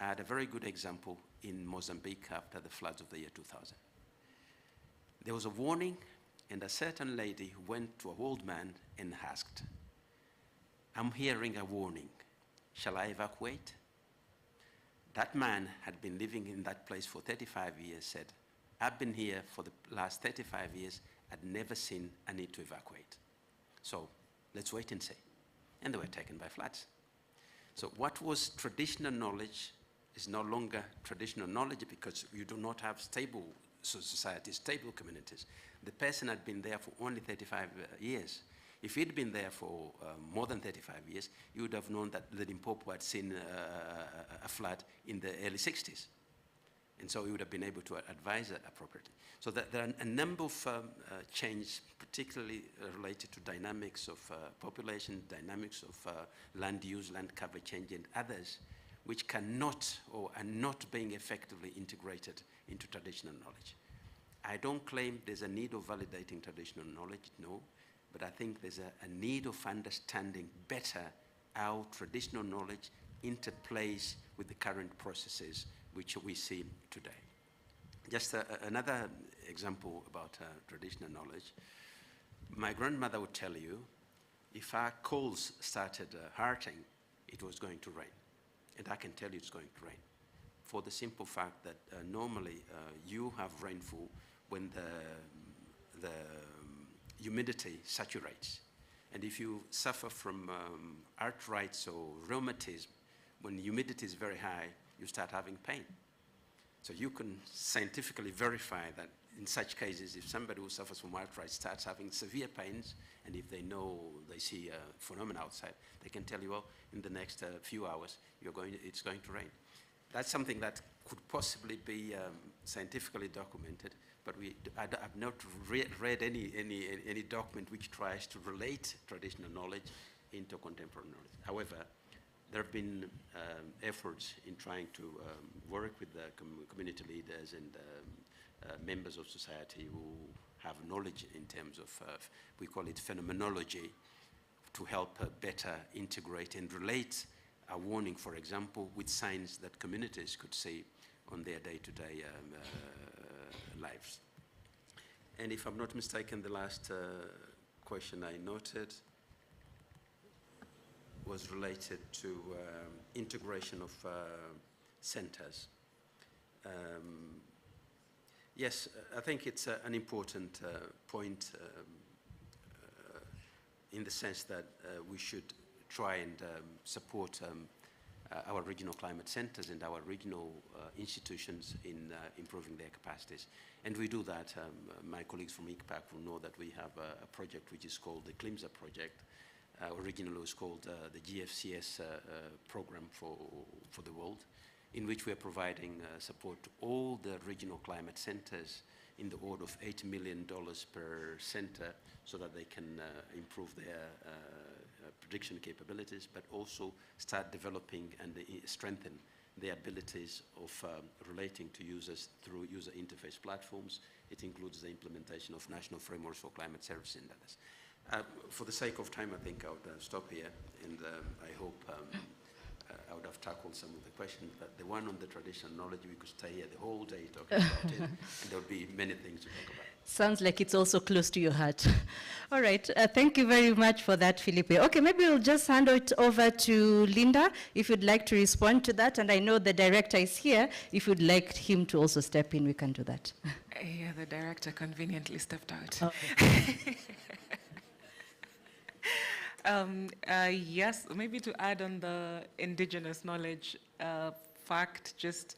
I had a very good example in Mozambique after the floods of the year 2000. There was a warning, and a certain lady went to an old man and asked, "I'm hearing a warning. Shall I evacuate?" That man had been living in that place for 35 years, said, "I've been here for the last 35 years, I'd never seen a need to evacuate. So let's wait and see." And they were taken by floods. So what was traditional knowledge is no longer traditional knowledge because you do not have stable societies, stable communities. The person had been there for only 35 years. If he'd been there for more than 35 years, you would have known that the Limpopo had seen a flood in the early 60s. And so we would have been able to advise appropriately. So there are a number of changes, particularly related to dynamics of population, dynamics of land use, land cover change, and others, which cannot or are not being effectively integrated into traditional knowledge. I don't claim there's a need of validating traditional knowledge, no, but I think there's a need of understanding better how traditional knowledge interplays with the current processes which we see today. Just another example about traditional knowledge. My grandmother would tell you, if our coals started hurting, it was going to rain. And I can tell you it's going to rain, for the simple fact that normally you have rainfall when the humidity saturates. And if you suffer from arthritis or rheumatism, when humidity is very high, you start having pain. So you can scientifically verify that in such cases, if somebody who suffers from arthritis starts having severe pains, and if they know, they see a phenomenon outside, they can tell you, well, in the next few hours, it's going to rain. That's something that could possibly be scientifically documented, but I've not read any document which tries to relate traditional knowledge into contemporary knowledge. However, there have been efforts in trying to work with the community leaders and members of society who have knowledge in terms of, we call it phenomenology, to help better integrate and relate a warning, for example, with signs that communities could see on their day-to-day lives. And if I'm not mistaken, the last question I noted was related to integration of centers. Yes, I think it's an important point in the sense that we should try and support our regional climate centers and our regional institutions in improving their capacities. And we do that. My colleagues from ICPAC will know that we have a project which is called the CLIMSA project. Originally it was called the GFCS program for the world, in which we are providing support to all the regional climate centers in the order of $8 million per center, so that they can improve their prediction capabilities, but also start developing and strengthen their abilities of relating to users through user interface platforms. It includes the implementation of national frameworks for climate services and others. For the sake of time, I think I would stop here, and I hope I would have tackled some of the questions, but the one on the traditional knowledge, we could stay here the whole day talking about it, and there would be many things to talk about. Sounds like it's also close to your heart. All right, thank you very much for that, Felipe. Okay, maybe we'll just hand it over to Linda, if you'd like to respond to that, and I know the director is here. If you'd like him to also step in, we can do that. Yeah, the director conveniently stepped out. Okay. Yes, maybe to add on the indigenous knowledge fact, just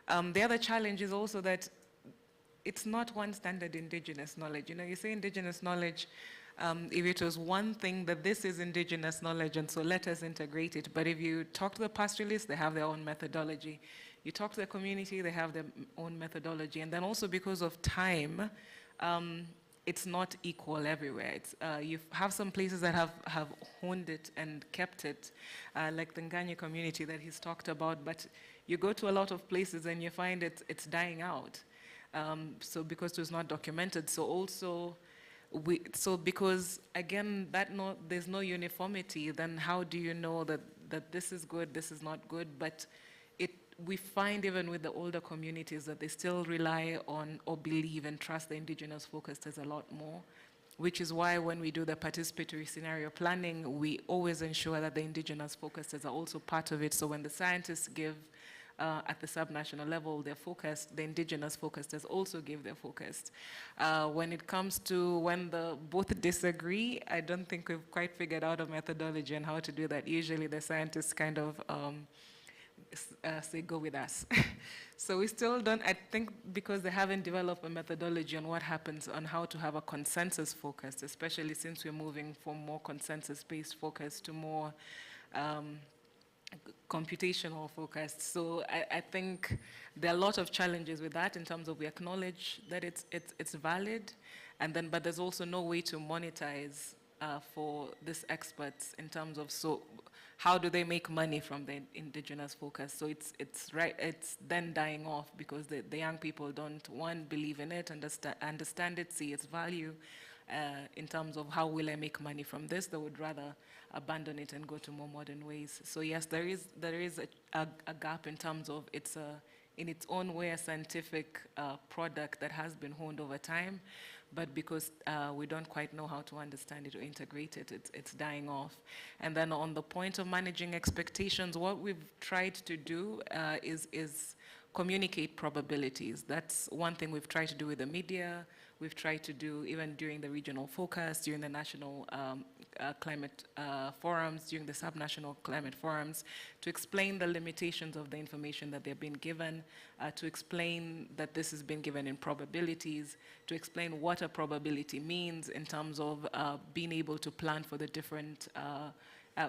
the other challenge is also that it's not one standard indigenous knowledge. You know, you say indigenous knowledge, if it was one thing that this is indigenous knowledge and so let us integrate it, but if you talk to the pastoralists, they have their own methodology. You talk to the community, they have their own methodology. And then also because of time, it's not equal everywhere. It's, you have some places that have honed it and kept it, like the Nganye community that he's talked about, but you go to a lot of places and you find it's dying out. So because it was not documented. So also, because again, there's no uniformity, then how do you know that this is good, this is not good? But we find even with the older communities that they still rely on or believe and trust the indigenous focused a lot more, which is why when we do the participatory scenario planning, we always ensure that the indigenous focused are also part of it. So when the scientists give at the subnational level their focused, the indigenous focused also give their focused. When it comes to when both disagree, I don't think we've quite figured out a methodology on how to do that. Usually the scientists kind of say go with us. So we still don't, I think because they haven't developed a methodology on what happens on how to have a consensus focus, especially since we're moving from more consensus-based focus to more computational focused. So I think there are a lot of challenges with that in terms of we acknowledge that it's valid, and then but there's also no way to monetize for these experts in terms of how do they make money from the indigenous focus? So it's then dying off because the young people don't believe in it, understand it, see its value. In terms of how will I make money from this, they would rather abandon it and go to more modern ways. So yes, there is a gap in terms of it's in its own way a scientific product that has been honed over time, but because we don't quite know how to understand it or integrate it, it's dying off. And then on the point of managing expectations, what we've tried to do is communicate probabilities. That's one thing we've tried to do with the media. We've tried to do even during the regional focus, during the national climate forums, during the subnational climate forums, to explain the limitations of the information that they're being given, to explain that this has been given in probabilities, to explain what a probability means in terms of being able to plan for the different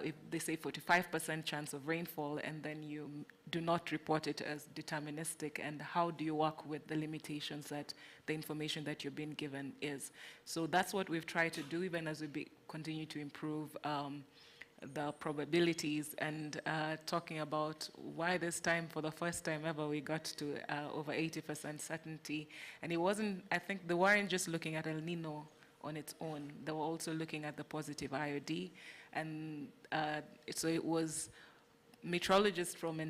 if they say 45% chance of rainfall and then you do not report it as deterministic, and how do you work with the limitations that the information that you're being given is. So that's what we've tried to do even as we continue to improve the probabilities, and talking about why this time, for the first time ever, we got to over 80% certainty. And it wasn't, I think they weren't just looking at El Nino on its own, they were also looking at the positive IOD. And so it was meteorologists from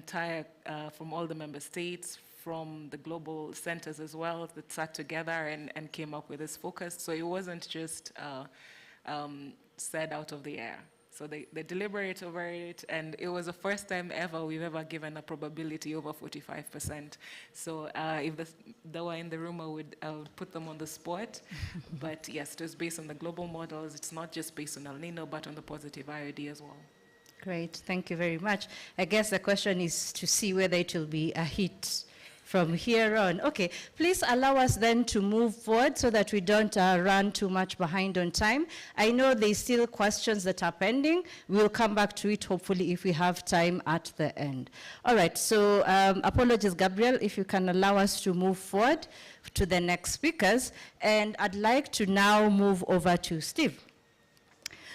all the member states, from the global centers as well, that sat together and came up with this focus. So it wasn't just said out of the air. So they deliberate over it, and it was the first time ever we've ever given a probability over 45%. So if they were in the room, I would put them on the spot. But yes, it was based on the global models. It's not just based on El Nino, but on the positive IOD as well. Great, thank you very much. I guess the question is to see whether it will be a hit from here on. Okay, please allow us then to move forward so that we don't run too much behind on time. I know there's still questions that are pending. We'll come back to it hopefully if we have time at the end. All right, so apologies, Gabriel, if you can allow us to move forward to the next speakers. And I'd like to now move over to Steve.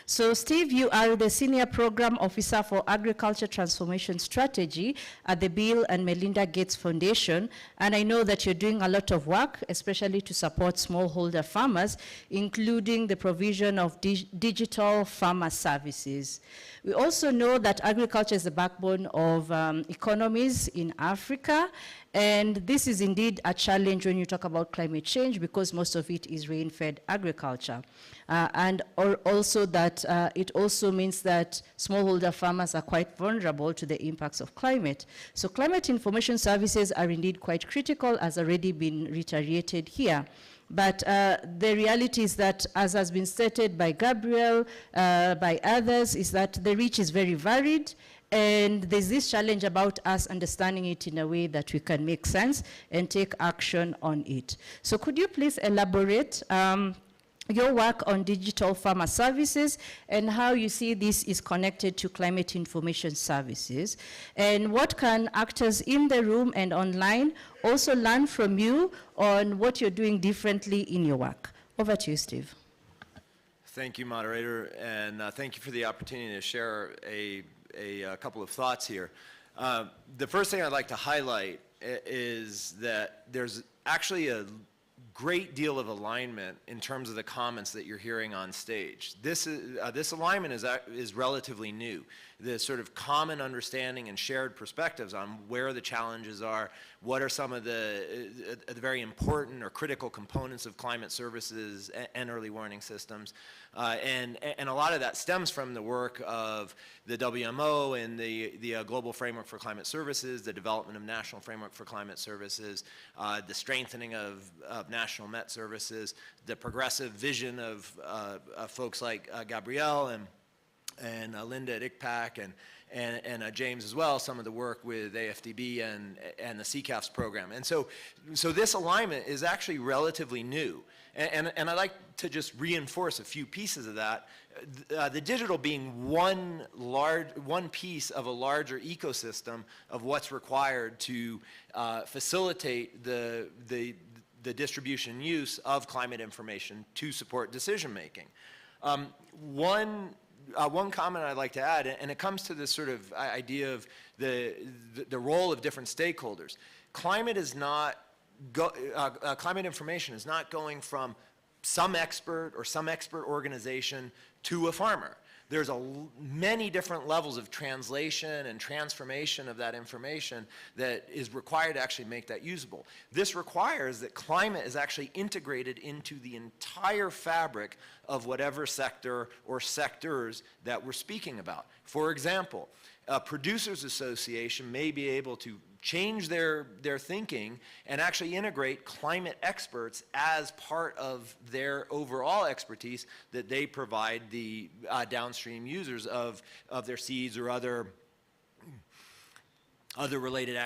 So Steve, you are the Senior Program Officer for Agriculture Transformation Strategy at the Bill and Melinda Gates Foundation. And I know that you're doing a lot of work, especially to support smallholder farmers, including the provision of digital farmer services. We also know that agriculture is the backbone of economies in Africa. And this is indeed a challenge when you talk about climate change, because most of it is rain-fed agriculture. And also that it also means that smallholder farmers are quite vulnerable to the impacts of climate. So climate information services are indeed quite critical, as already been reiterated here. But the reality is that, as has been stated by Gabriel, by others, is that the reach is very varied. And there's this challenge about us understanding it in a way that we can make sense and take action on it. So could you please elaborate your work on digital farmer services and how you see this is connected to climate information services? And what can actors in the room and online also learn from you on what you're doing differently in your work? Over to you, Steve. Thank you, moderator, and thank you for the opportunity to share a couple of thoughts here. The first thing I'd like to highlight is that there's actually a great deal of alignment in terms of the comments that you're hearing on stage. This alignment is relatively new. The sort of common understanding and shared perspectives on where the challenges are, what are some of the very important or critical components of climate services and early warning systems. And a lot of that stems from the work of the WMO and the Global Framework for Climate Services, the development of National Framework for Climate Services, the strengthening of national Met services, the progressive vision of folks like Gabrielle and Linda at ICPAC and James as well, some of the work with AFDB and the CCAF's program. And so this alignment is actually relatively new. And I'd like to just reinforce a few pieces of that. The digital being one piece of a larger ecosystem of what's required to facilitate the distribution and use of climate information to support decision making. One comment I'd like to add, and it comes to this sort of idea of the role of different stakeholders. Climate information is not going from some expert or some expert organization to a farmer. There's many different levels of translation and transformation of that information that is required to actually make that usable. This requires that climate is actually integrated into the entire fabric of whatever sector or sectors that we're speaking about. For example, a producers association may be able to change their thinking and actually integrate climate experts as part of their overall expertise that they provide the downstream users of their seeds or other related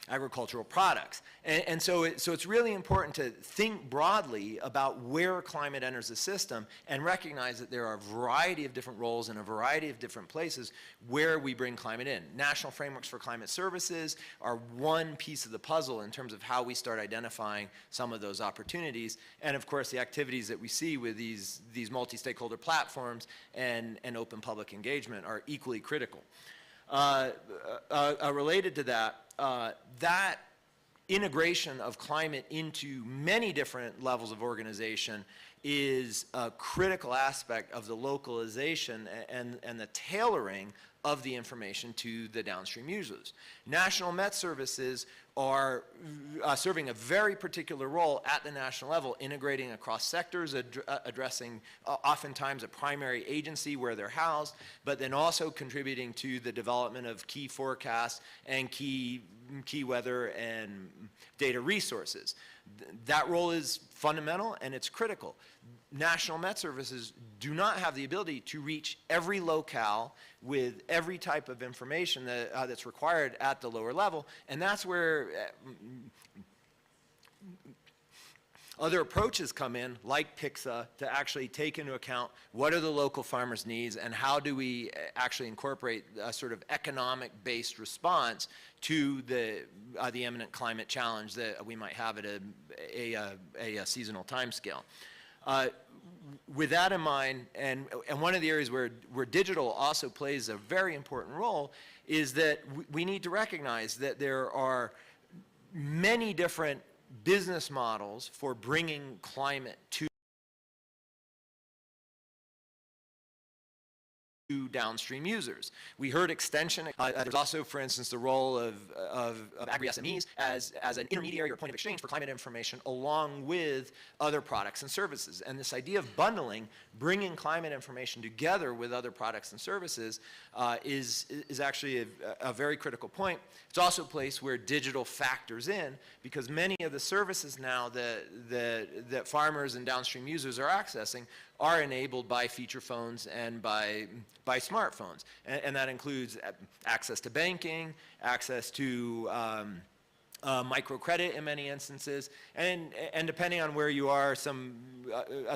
agricultural products. And so it's really important to think broadly about where climate enters the system and recognize that there are a variety of different roles in a variety of different places where we bring climate in. National frameworks for climate services are one piece of the puzzle in terms of how we start identifying some of those opportunities. And of course, the activities that we see with these multi-stakeholder platforms and open public engagement are equally critical. Related to that, that integration of climate into many different levels of organization is a critical aspect of the localization and the tailoring of the information to the downstream users. National Met Services are serving a very particular role at the national level, integrating across sectors, addressing oftentimes a primary agency where they're housed, but then also contributing to the development of key forecasts and key weather and data resources. That role is fundamental and it's critical. National Met Services do not have the ability to reach every locale with every type of information that's required at the lower level, and that's where other approaches come in, like PICSA, to actually take into account what are the local farmers' needs and how do we actually incorporate a sort of economic-based response to the imminent climate challenge that we might have at a seasonal timescale. With that in mind, and one of the areas where digital also plays a very important role is that we need to recognize that there are many different business models for bringing climate to downstream users. We heard extension. There's also, for instance, the role of agri-SMEs as an intermediary or point of exchange for climate information along with other products and services. And this idea of bundling, bringing climate information together with other products and services is actually a very critical point. It's also a place where digital factors in because many of the services now that farmers and downstream users are accessing are enabled by feature phones and by smartphones. And that includes access to banking, access to microcredit in many instances, and depending on where you are, some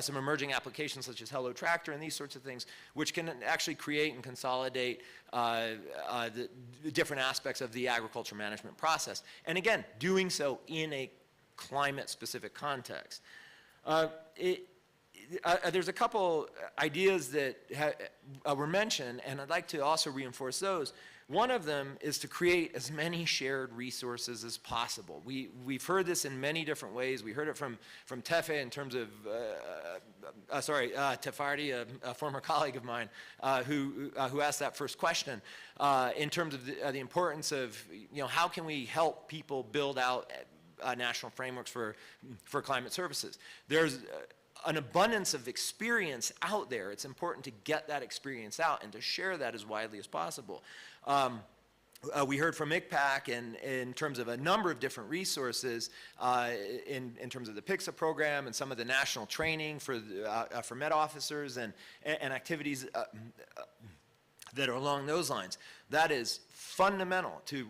emerging applications such as Hello Tractor and these sorts of things, which can actually create and consolidate the different aspects of the agriculture management process. And again, doing so in a climate-specific context. There's a couple ideas that were mentioned, and I'd like to also reinforce those. One of them is to create as many shared resources as possible. We've heard this in many different ways. We heard it from Tefe in terms of, Tefardi, a former colleague of mine, who asked that first question, in terms of the importance of, how can we help people build out national frameworks for climate services. There's an abundance of experience out there. It's important to get that experience out and to share that as widely as possible. We heard from ICPAC in terms of a number of different resources in terms of the PICSA program and some of the national training for Met officers and activities that are along those lines. That is fundamental to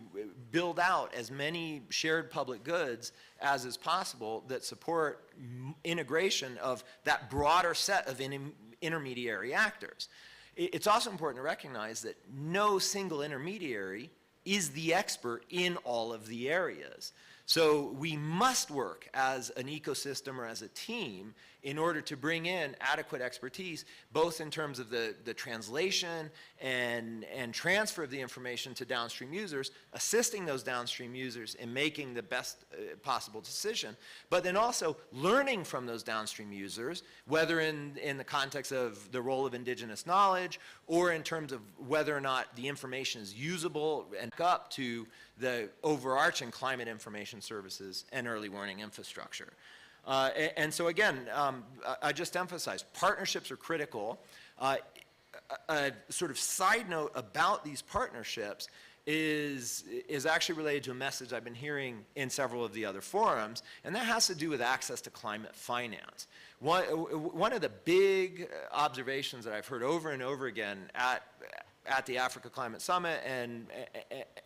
build out as many shared public goods as is possible that support integration of that broader set of intermediary actors. It's also important to recognize that no single intermediary is the expert in all of the areas. So we must work as an ecosystem or as a team in order to bring in adequate expertise, both in terms of the translation and transfer of the information to downstream users, assisting those downstream users in making the best possible decision, but then also learning from those downstream users, whether in the context of the role of indigenous knowledge or in terms of whether or not the information is usable and up to the overarching climate information services and early warning infrastructure. And so again, I just emphasize, partnerships are critical. A sort of side note about these partnerships is actually related to a message I've been hearing in several of the other forums, and that has to do with access to climate finance. One of the big observations that I've heard over and over again at the Africa Climate Summit and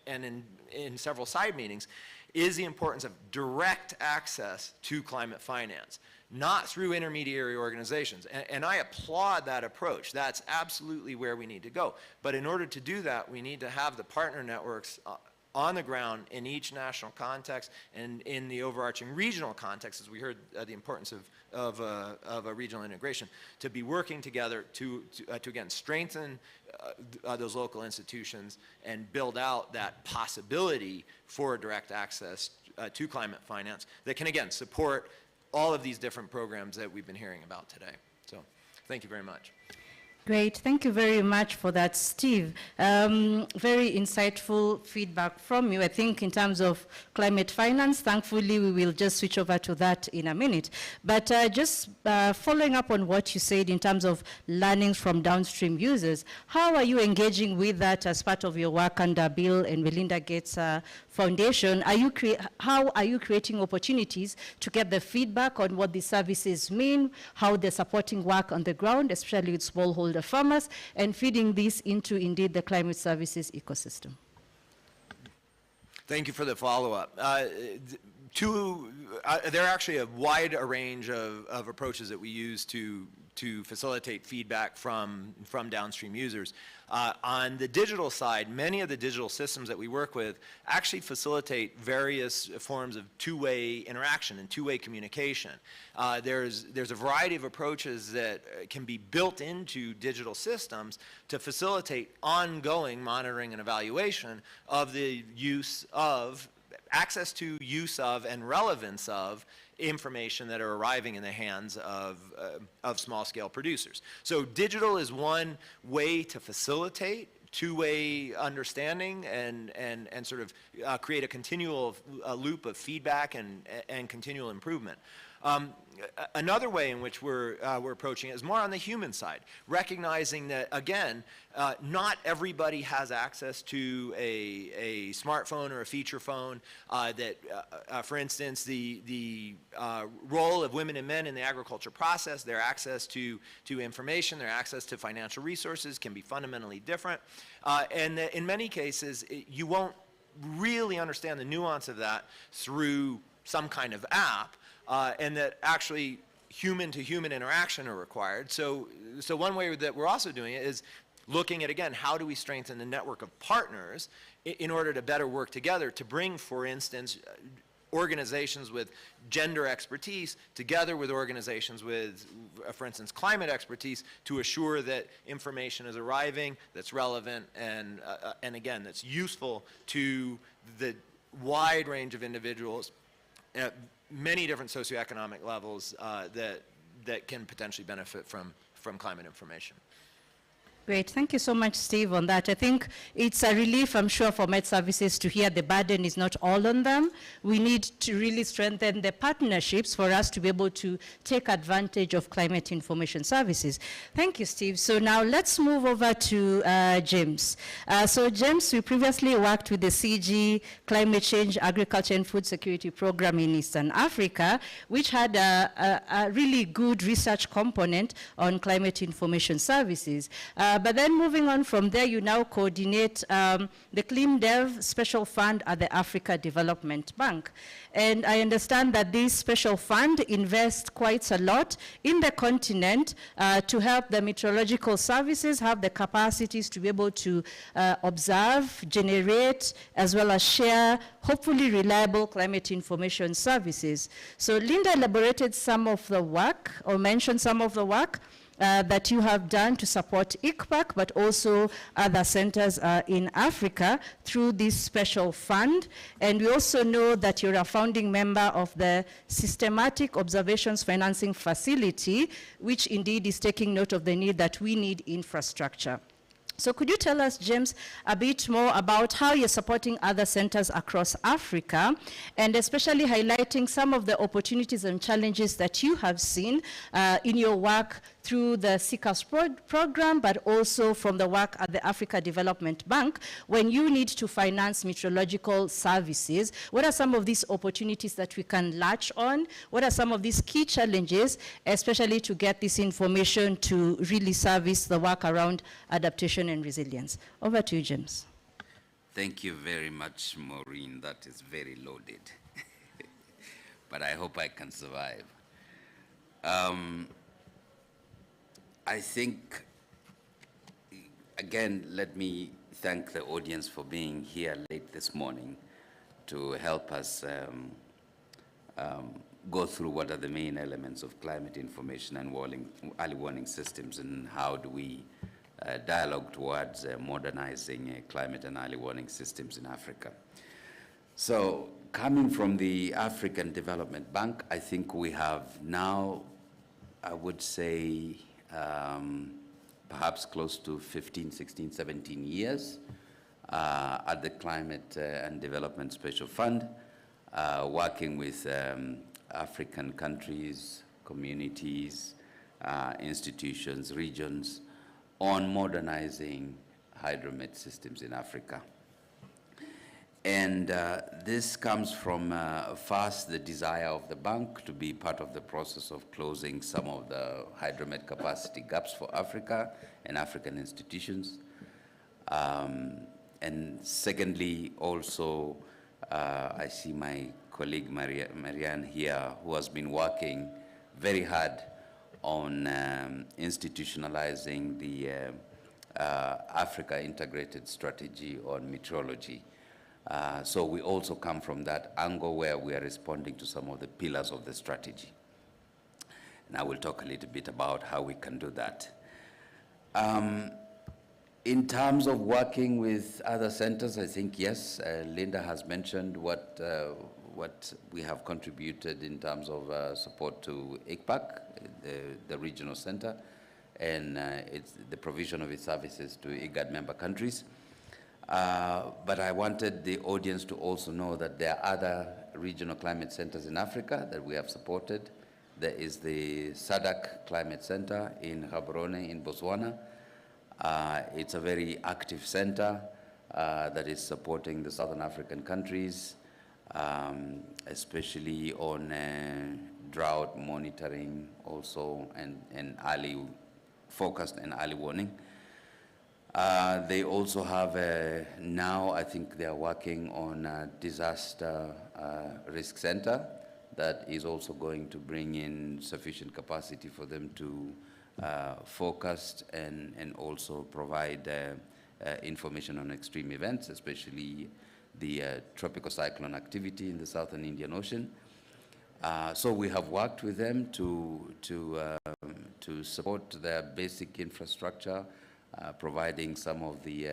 in several side meetings is the importance of direct access to climate finance, not through intermediary organizations. And I applaud that approach. That's absolutely where we need to go. But in order to do that, we need to have the partner networks on the ground in each national context and in the overarching regional context, as we heard the importance of a regional integration, to be working together to again, strengthen those local institutions and build out that possibility for direct access to climate finance that can, again, support all of these different programs that we've been hearing about today. So thank you very much. Great, thank you very much for that, Steve. Very insightful feedback from you. I think in terms of climate finance, thankfully we will just switch over to that in a minute. But just following up on what you said in terms of learnings from downstream users, how are you engaging with that as part of your work under Bill and Melinda Gates Foundation? How are you creating opportunities to get the feedback on what these services mean, how they're supporting work on the ground, especially with smallholder farmers, and feeding this into, indeed, the climate services ecosystem? Thank you for the follow-up. There are actually a wide range of approaches that we use to facilitate feedback from downstream users. On the digital side, many of the digital systems that we work with actually facilitate various forms of two-way interaction and two-way communication. There's a variety of approaches that can be built into digital systems to facilitate ongoing monitoring and evaluation of the use of, access to, use of, and relevance of information that are arriving in the hands of small-scale producers. So digital is one way to facilitate two-way understandanding and sort of create a continual loop of feedback and continual improvement. Another way in which we're approaching it is more on the human side, recognizing that, again, not everybody has access to a smartphone or a feature phone, that, for instance, the role of women and men in the agriculture process, their access to information, their access to financial resources can be fundamentally different. And that in many cases, you won't really understand the nuance of that through some kind of app. And that actually human-to-human interaction are required. So one way that we're also doing it is looking at, again, how do we strengthen the network of partners in order to better work together to bring, for instance, organizations with gender expertise together with organizations with, for instance, climate expertise to assure that information is arriving that's relevant and again, that's useful to the wide range of individuals at many different socioeconomic levels that can potentially benefit from climate information. Great, thank you so much, Steve, on that. I think it's a relief, I'm sure, for Met Services to hear the burden is not all on them. We need to really strengthen the partnerships for us to be able to take advantage of climate information services. Thank you, Steve. So now let's move over to James. So James, we previously worked with the CG Climate Change, Agriculture and Food Security Program in Eastern Africa, which had a really good research component on climate information services. But then moving on from there, you now coordinate the CleanDev Special Fund at the Africa Development Bank. And I understand that this special fund invests quite a lot in the continent to help the meteorological services have the capacities to be able to observe, generate, as well as share, hopefully reliable climate information services. So Linda elaborated some of the work, or mentioned some of the work that you have done to support ICPAC, but also other centers in Africa through this special fund. And we also know that you're a founding member of the Systematic Observations Financing Facility, which indeed is taking note of the need that we need infrastructure. So could you tell us, James, a bit more about how you're supporting other centers across Africa, and especially highlighting some of the opportunities and challenges that you have seen in your work through the CCAS program, but also from the work at the Africa Development Bank, when you need to finance meteorological services? What are some of these opportunities that we can latch on? What are some of these key challenges, especially to get this information to really service the work around adaptation and resilience? Over to you, James. Thank you very much, Maureen. That is very loaded. But I hope I can survive. I think, again, let me thank the audience for being here late this morning to help us go through what are the main elements of climate information and early warning systems, and how do we dialogue towards modernizing climate and early warning systems in Africa. So coming from the African Development Bank, I think we have now, I would say, perhaps close to 15, 16, 17 years at the Climate and Development Special Fund, working with African countries, communities, institutions, regions, on modernizing hydromet systems in Africa. And this comes from first the desire of the bank to be part of the process of closing some of the hydromet capacity gaps for Africa and African institutions. And secondly, also, I see my colleague Marianne here, who has been working very hard on institutionalizing the Africa Integrated Strategy on Meteorology. So we also come from that angle where we are responding to some of the pillars of the strategy. And I will talk a little bit about how we can do that. In terms of working with other centers, I think, yes, Linda has mentioned what we have contributed in terms of support to ICPAC, the regional center, and it's the provision of its services to IGAD member countries. But I wanted the audience to also know that there are other regional climate centers in Africa that we have supported. There is the SADC Climate Center in Gaborone in Botswana. It's a very active center that is supporting the Southern African countries, especially on drought monitoring also, and early focused and early warning. They also have now, I think they are working on a disaster risk center that is also going to bring in sufficient capacity for them to focus and also provide information on extreme events, especially the tropical cyclone activity in the southern Indian Ocean. So we have worked with them to support their basic infrastructure, providing some of the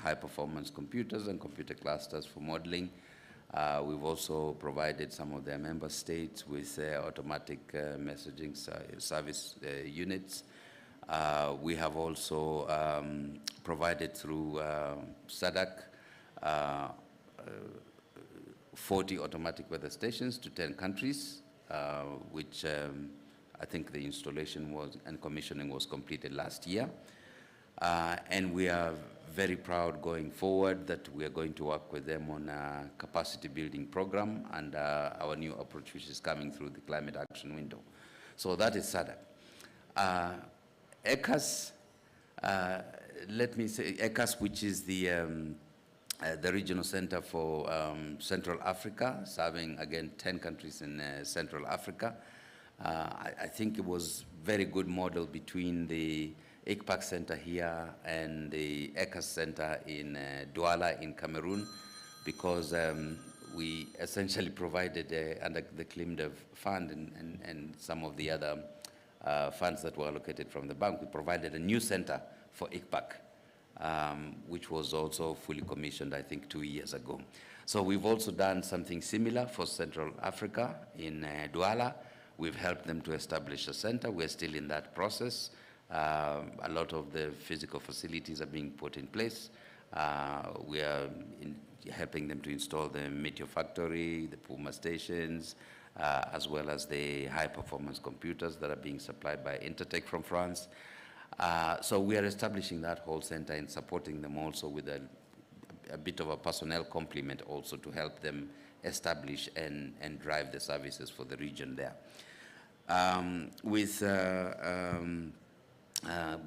high-performance computers and computer clusters for modeling. We've also provided some of their member states with automatic messaging service units. We have also provided through SADC 40 automatic weather stations to 10 countries, which I think the installation was and commissioning was completed last year. And we are very proud going forward that we are going to work with them on a capacity building program and our new approach, which is coming through the climate action window. So that is SADC. ECAS, let me say, ECAS, which is the regional center for Central Africa, serving, again, 10 countries in Central Africa. I think it was very good model between the ICPAC Center here and the ECAS Center in Douala in Cameroon, because we essentially provided, under the CLIMDEV fund and some of the other funds that were allocated from the bank, we provided a new center for ICPAC, which was also fully commissioned, I think, 2 years ago. So we've also done something similar for Central Africa in Douala. We've helped them to establish a center. We're still in that process. A lot of the physical facilities are being put in place. We are helping them to install the Meteor Factory, the Puma stations, as well as the high-performance computers that are being supplied by Intertech from France. So we are establishing that whole center and supporting them also with a bit of a personnel complement also to help them establish and drive the services for the region there. With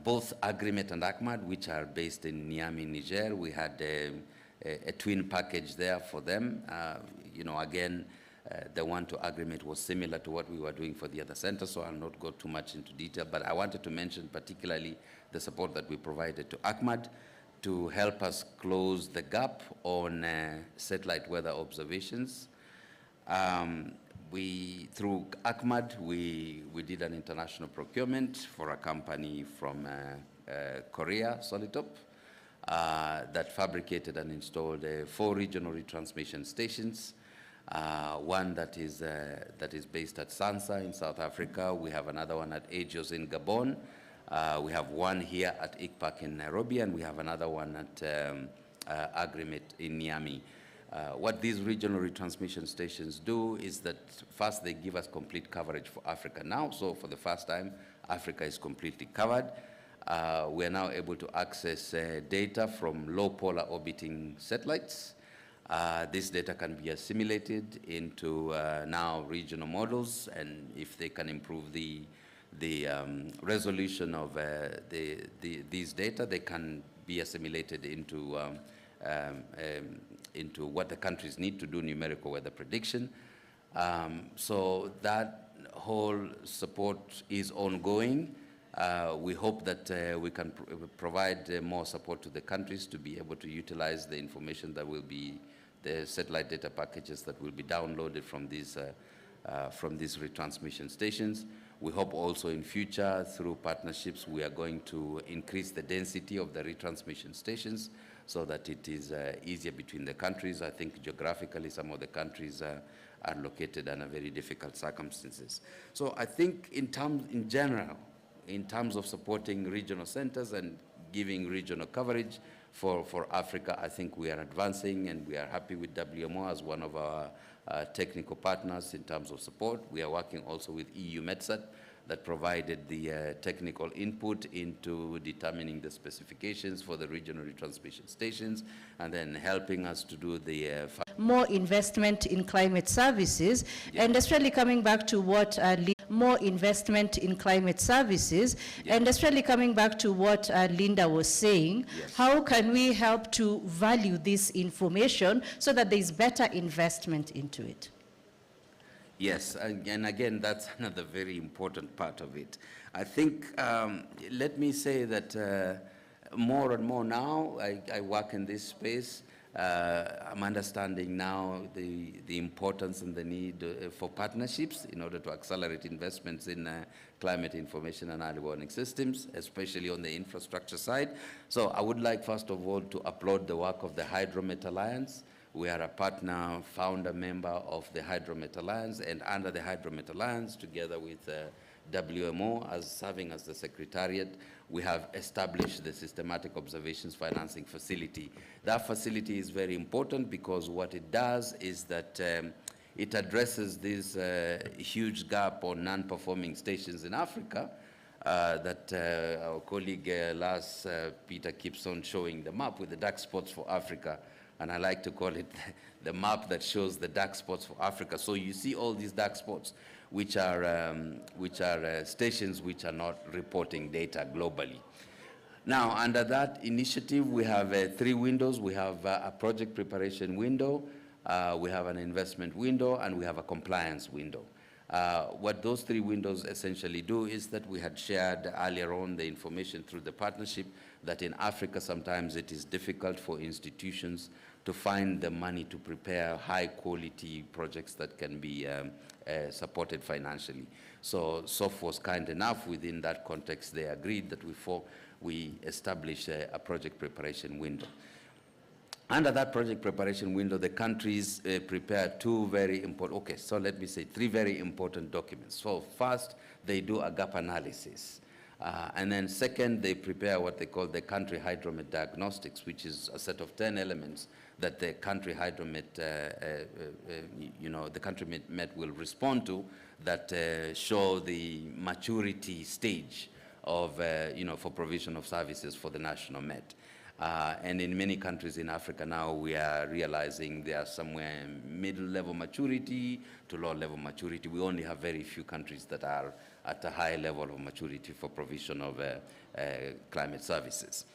both Agrimet and ACMAD, which are based in Niamey, Niger, we had a twin package there for them. You know, again, the one to Agrimet was similar to what we were doing for the other center, so I'll not go too much into detail, but I wanted to mention particularly the support that we provided to ACMAD to help us close the gap on satellite weather observations. Through ACMAD, we did an international procurement for a company from Korea, Solitop, that fabricated and installed 4 regional retransmission stations. One that is based at Sansa in South Africa. We have another one at Agios in Gabon. We have one here at ICPAC in Nairobi, and we have another one at Agrimet in Niamey. What these regional retransmission stations do is that first they give us complete coverage for Africa now. So for the first time, Africa is completely covered. We are now able to access data from low polar orbiting satellites. This data can be assimilated into now regional models, and if they can improve the resolution of these data, they can be assimilated into what the countries need to do numerical weather prediction. So that whole support is ongoing. We hope that we can provide more support to the countries to be able to utilize the information that will be the satellite data packages that will be downloaded from these retransmission stations. We hope also in future, through partnerships, we are going to increase the density of the retransmission stations so that it is easier between the countries. I think geographically some of the countries are located under very difficult circumstances. So I think in general, in terms of supporting regional centers and giving regional coverage for Africa, I think we are advancing, and we are happy with WMO as one of our technical partners in terms of support. We are working also with EU MedSat that provided the technical input into determining the specifications for the regional retransmission stations, and then helping us to do the more investment in climate services, and especially coming back to what more investment in climate services, and especially coming back to what Linda was saying, how can we help to value this information so that there is better investment into it? Yes, and again, that's another very important part of it. I think, let me say that more and more now, I work in this space, I'm understanding now the importance and the need for partnerships in order to accelerate investments in climate information and early warning systems, especially on the infrastructure side. So I would like, first of all, to applaud the work of the Hydromet Alliance. We are a partner, founder member of the Hydromet Alliance, and under the Hydromet Alliance, together with WMO as serving as the secretariat, we have established the Systematic Observations Financing Facility. That facility is very important because what it does is that it addresses this huge gap on non-performing stations in Africa that our colleague Lars Peter keeps on showing the map with the dark spots for Africa. And I like to call it the map that shows the dark spots for Africa. So you see all these dark spots, which are stations which are not reporting data globally. Now, under that initiative, we have 3 windows. We have a project preparation window, we have an investment window, and we have a compliance window. What those 3 windows essentially do is that we had shared earlier on the information through the partnership that in Africa sometimes it is difficult for institutions to find the money to prepare high-quality projects that can be supported financially. So SOF was kind enough within that context. They agreed that we establish a project preparation window. Under that project preparation window, the countries prepare 2 very important, okay, so let me say 3 very important documents. So first, they do a gap analysis. And then second, they prepare what they call the country hydromet diagnostics, which is a set of 10 elements that the country hydromet, the country met will respond to that show the maturity stage of, for provision of services for the national Met. And in many countries in Africa now, we are realizing they are somewhere middle-level maturity to low-level maturity. We only have very few countries that are at a high level of maturity for provision of climate services.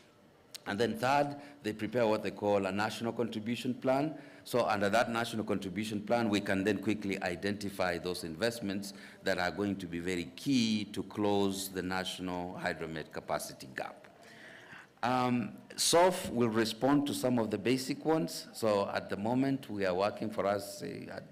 And then third, they prepare what they call a national contribution plan. So under that national contribution plan, we can then quickly identify those investments that are going to be very key to close the national hydromet capacity gap. SOF will respond to some of the basic ones. So at the moment, we are working for us at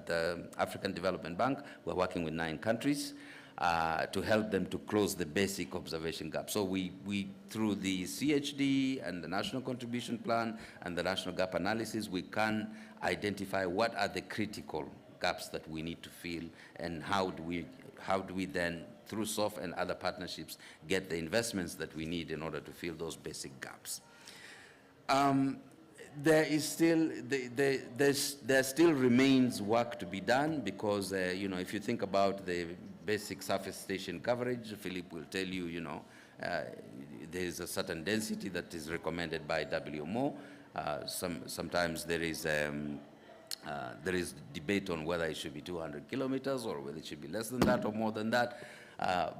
the African Development Bank. We're working with 9 countries to help them to close the basic observation gap. So we through the CHD and the National Contribution Plan and the National Gap Analysis, we can identify what are the critical gaps that we need to fill, and how do we then, through SOF and other partnerships, get the investments that we need in order to fill those basic gaps. There still remains work to be done because, if you think about the basic surface station coverage, Philip will tell you, there is a certain density that is recommended by WMO. Sometimes there is debate on whether it should be 200 kilometers or whether it should be less than that or more than that.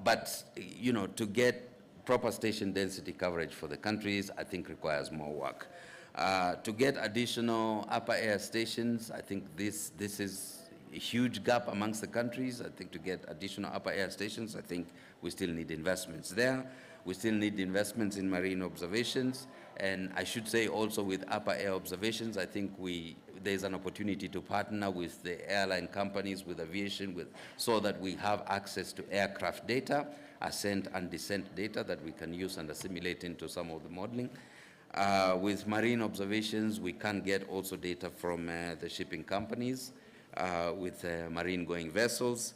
But to get proper station density coverage for the countries, I think requires more work. To get additional upper air stations, I think this is a huge gap amongst the countries. I think to get additional upper air stations, I think we still need investments there. We still need investments in marine observations. And I should say also with upper air observations, I think there's an opportunity to partner with the airline companies, with aviation, so that we have access to aircraft data, ascent and descent data that we can use and assimilate into some of the modeling. With marine observations, we can get also data from the shipping companies with marine-going vessels.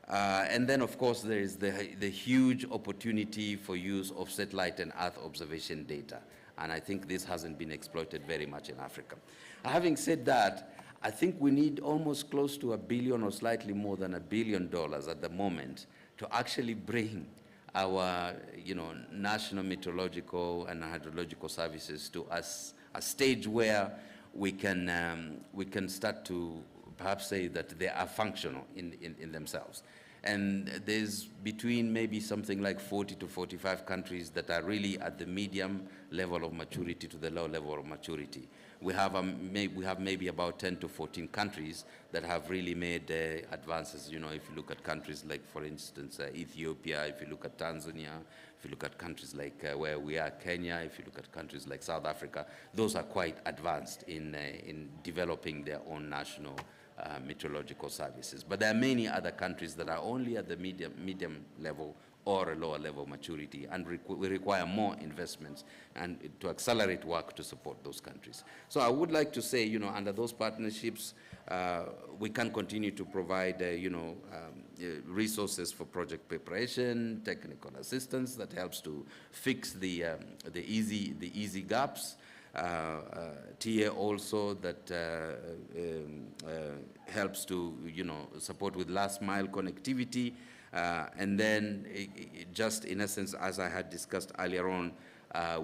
And then, of course, there is the huge opportunity for use of satellite and Earth observation data. And I think this hasn't been exploited very much in Africa. Having said that, I think we need almost close to $1 billion or slightly more than $1 billion at the moment to actually bring our national meteorological and hydrological services to a stage where we can start to perhaps say that they are functional in themselves. And there's between maybe something like 40 to 45 countries that are really at the medium level of maturity to the low level of maturity. We have maybe about 10 to 14 countries that have really made advances. If you look at countries like, for instance, Ethiopia, if you look at Tanzania, if you look at countries like where we are, Kenya, if you look at countries like South Africa, those are quite advanced in developing their own national meteorological services. But there are many other countries that are only at the medium level or a lower level of maturity, and we require more investments and to accelerate work to support those countries. So I would like to say, under those partnerships, we can continue to provide, resources for project preparation, technical assistance that helps to fix the easy gaps. TA also that helps to support with last mile connectivity, and then just in essence, as I had discussed earlier on,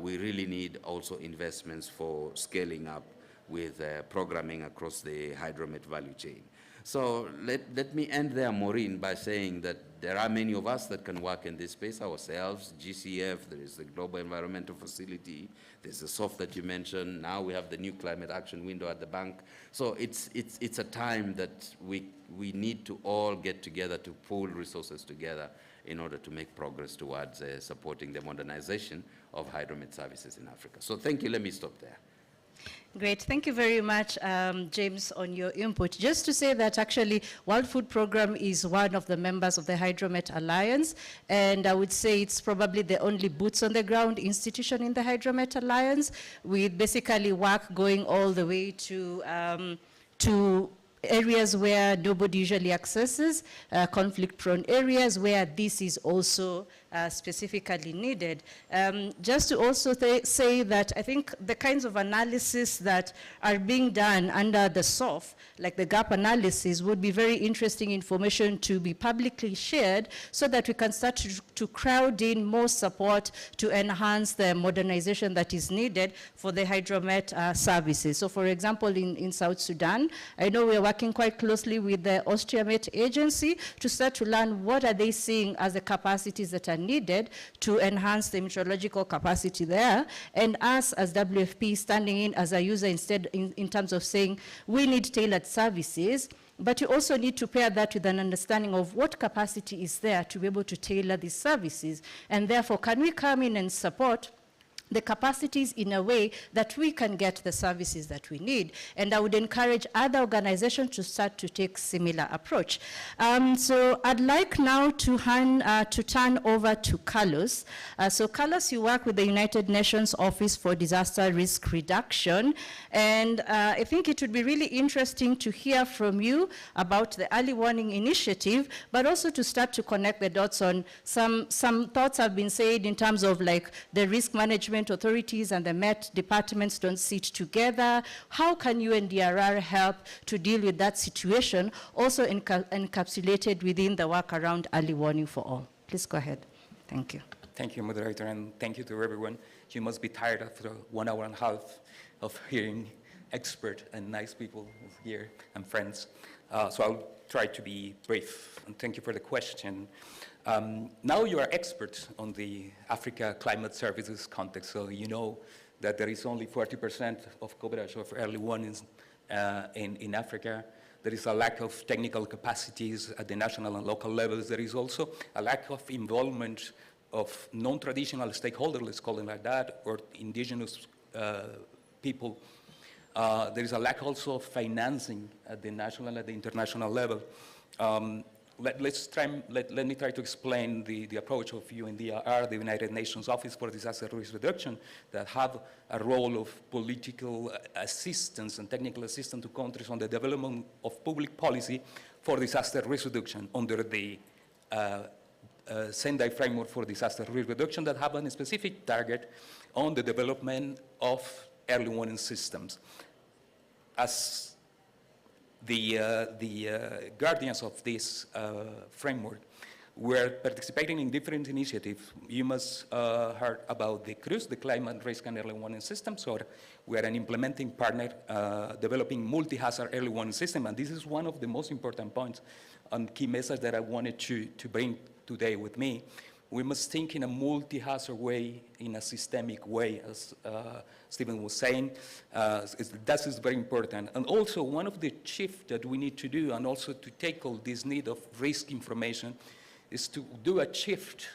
we really need also investments for scaling up with programming across the hydromet value chain. So let me end there, Maureen, by saying that there are many of us that can work in this space ourselves, GCF, there is the Global Environmental Facility, there's the SOF that you mentioned, now we have the new climate action window at the bank. So it's a time that we need to all get together to pool resources together in order to make progress towards supporting the modernization of hydromet services in Africa. So thank you, let me stop there. Great, thank you very much, James, on your input. Just to say that actually World Food Programme is one of the members of the Hydromet Alliance, and I would say it's probably the only boots on the ground institution in the Hydromet Alliance, with basically work going all the way to areas where nobody usually accesses, conflict-prone areas where this is also specifically needed. Just to also say that I think the kinds of analysis that are being done under the SOF, like the gap analysis, would be very interesting information to be publicly shared so that we can start to crowd in more support to enhance the modernization that is needed for the hydromet services. So for example, in South Sudan, I know we're working quite closely with the AustriaMet agency to start to learn what are they seeing as the capacities that are needed to enhance the meteorological capacity there, and us as WFP standing in as a user instead in terms of saying we need tailored services, but you also need to pair that with an understanding of what capacity is there to be able to tailor these services, and therefore can we come in and support the capacities in a way that we can get the services that we need. And I would encourage other organizations to start to take similar approach. So I'd like now to turn over to Carlos. So Carlos, you work with the United Nations Office for Disaster Risk Reduction. And I think it would be really interesting to hear from you about the early warning initiative, but also to start to connect the dots on some thoughts have been said in terms of like the risk management authorities and the Met departments don't sit together. How can UNDRR help to deal with that situation, also encapsulated within the work around early warning for all? Please go ahead. Thank you. Thank you, moderator, and thank you to everyone. You must be tired after 1 hour and a half of hearing expert and nice people here and friends. So I'll try to be brief, and thank you for the question. Now you are experts on the Africa climate services context, so you know that there is only 40% of coverage of early warnings in Africa. There is a lack of technical capacities at the national and local levels. There is also a lack of involvement of non-traditional stakeholders, let's call them like that, or indigenous people. There is a lack also of financing at the national and at the international level. Let me try to explain the approach of UNDRR, the United Nations Office for Disaster Risk Reduction, that have a role of political assistance and technical assistance to countries on the development of public policy for disaster risk reduction under the Sendai framework for disaster risk reduction that have a specific target on the development of early warning systems. As the guardians of this framework were participating in different initiatives. You must heard about the CRUISE, the Climate Risk and Early Warning System. So we are an implementing partner developing multi-hazard early warning system, and this is one of the most important points and key message that I wanted to bring today with me. We must think in a multi-hazard way, in a systemic way, as Stephen was saying. That is very important. And also, one of the shifts that we need to do, and also to tackle this need of risk information, is to do a shift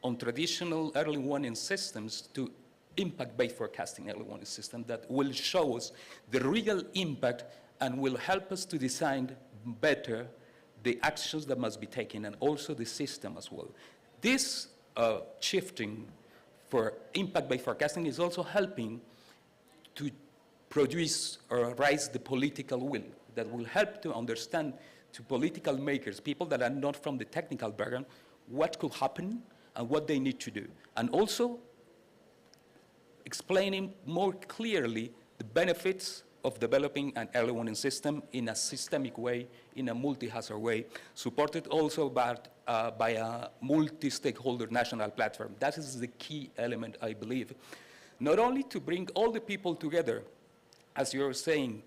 on traditional early warning systems to impact-based forecasting early warning system that will show us the real impact and will help us to design better the actions that must be taken, and also the system as well. This shifting for impact-based forecasting is also helping to produce or raise the political will that will help to understand to political makers, people that are not from the technical background, what could happen and what they need to do. And also explaining more clearly the benefits of developing an early warning system in a systemic way, in a multi-hazard way, supported also by a multi-stakeholder national platform. That is the key element, I believe. Not only to bring all the people together as you're saying,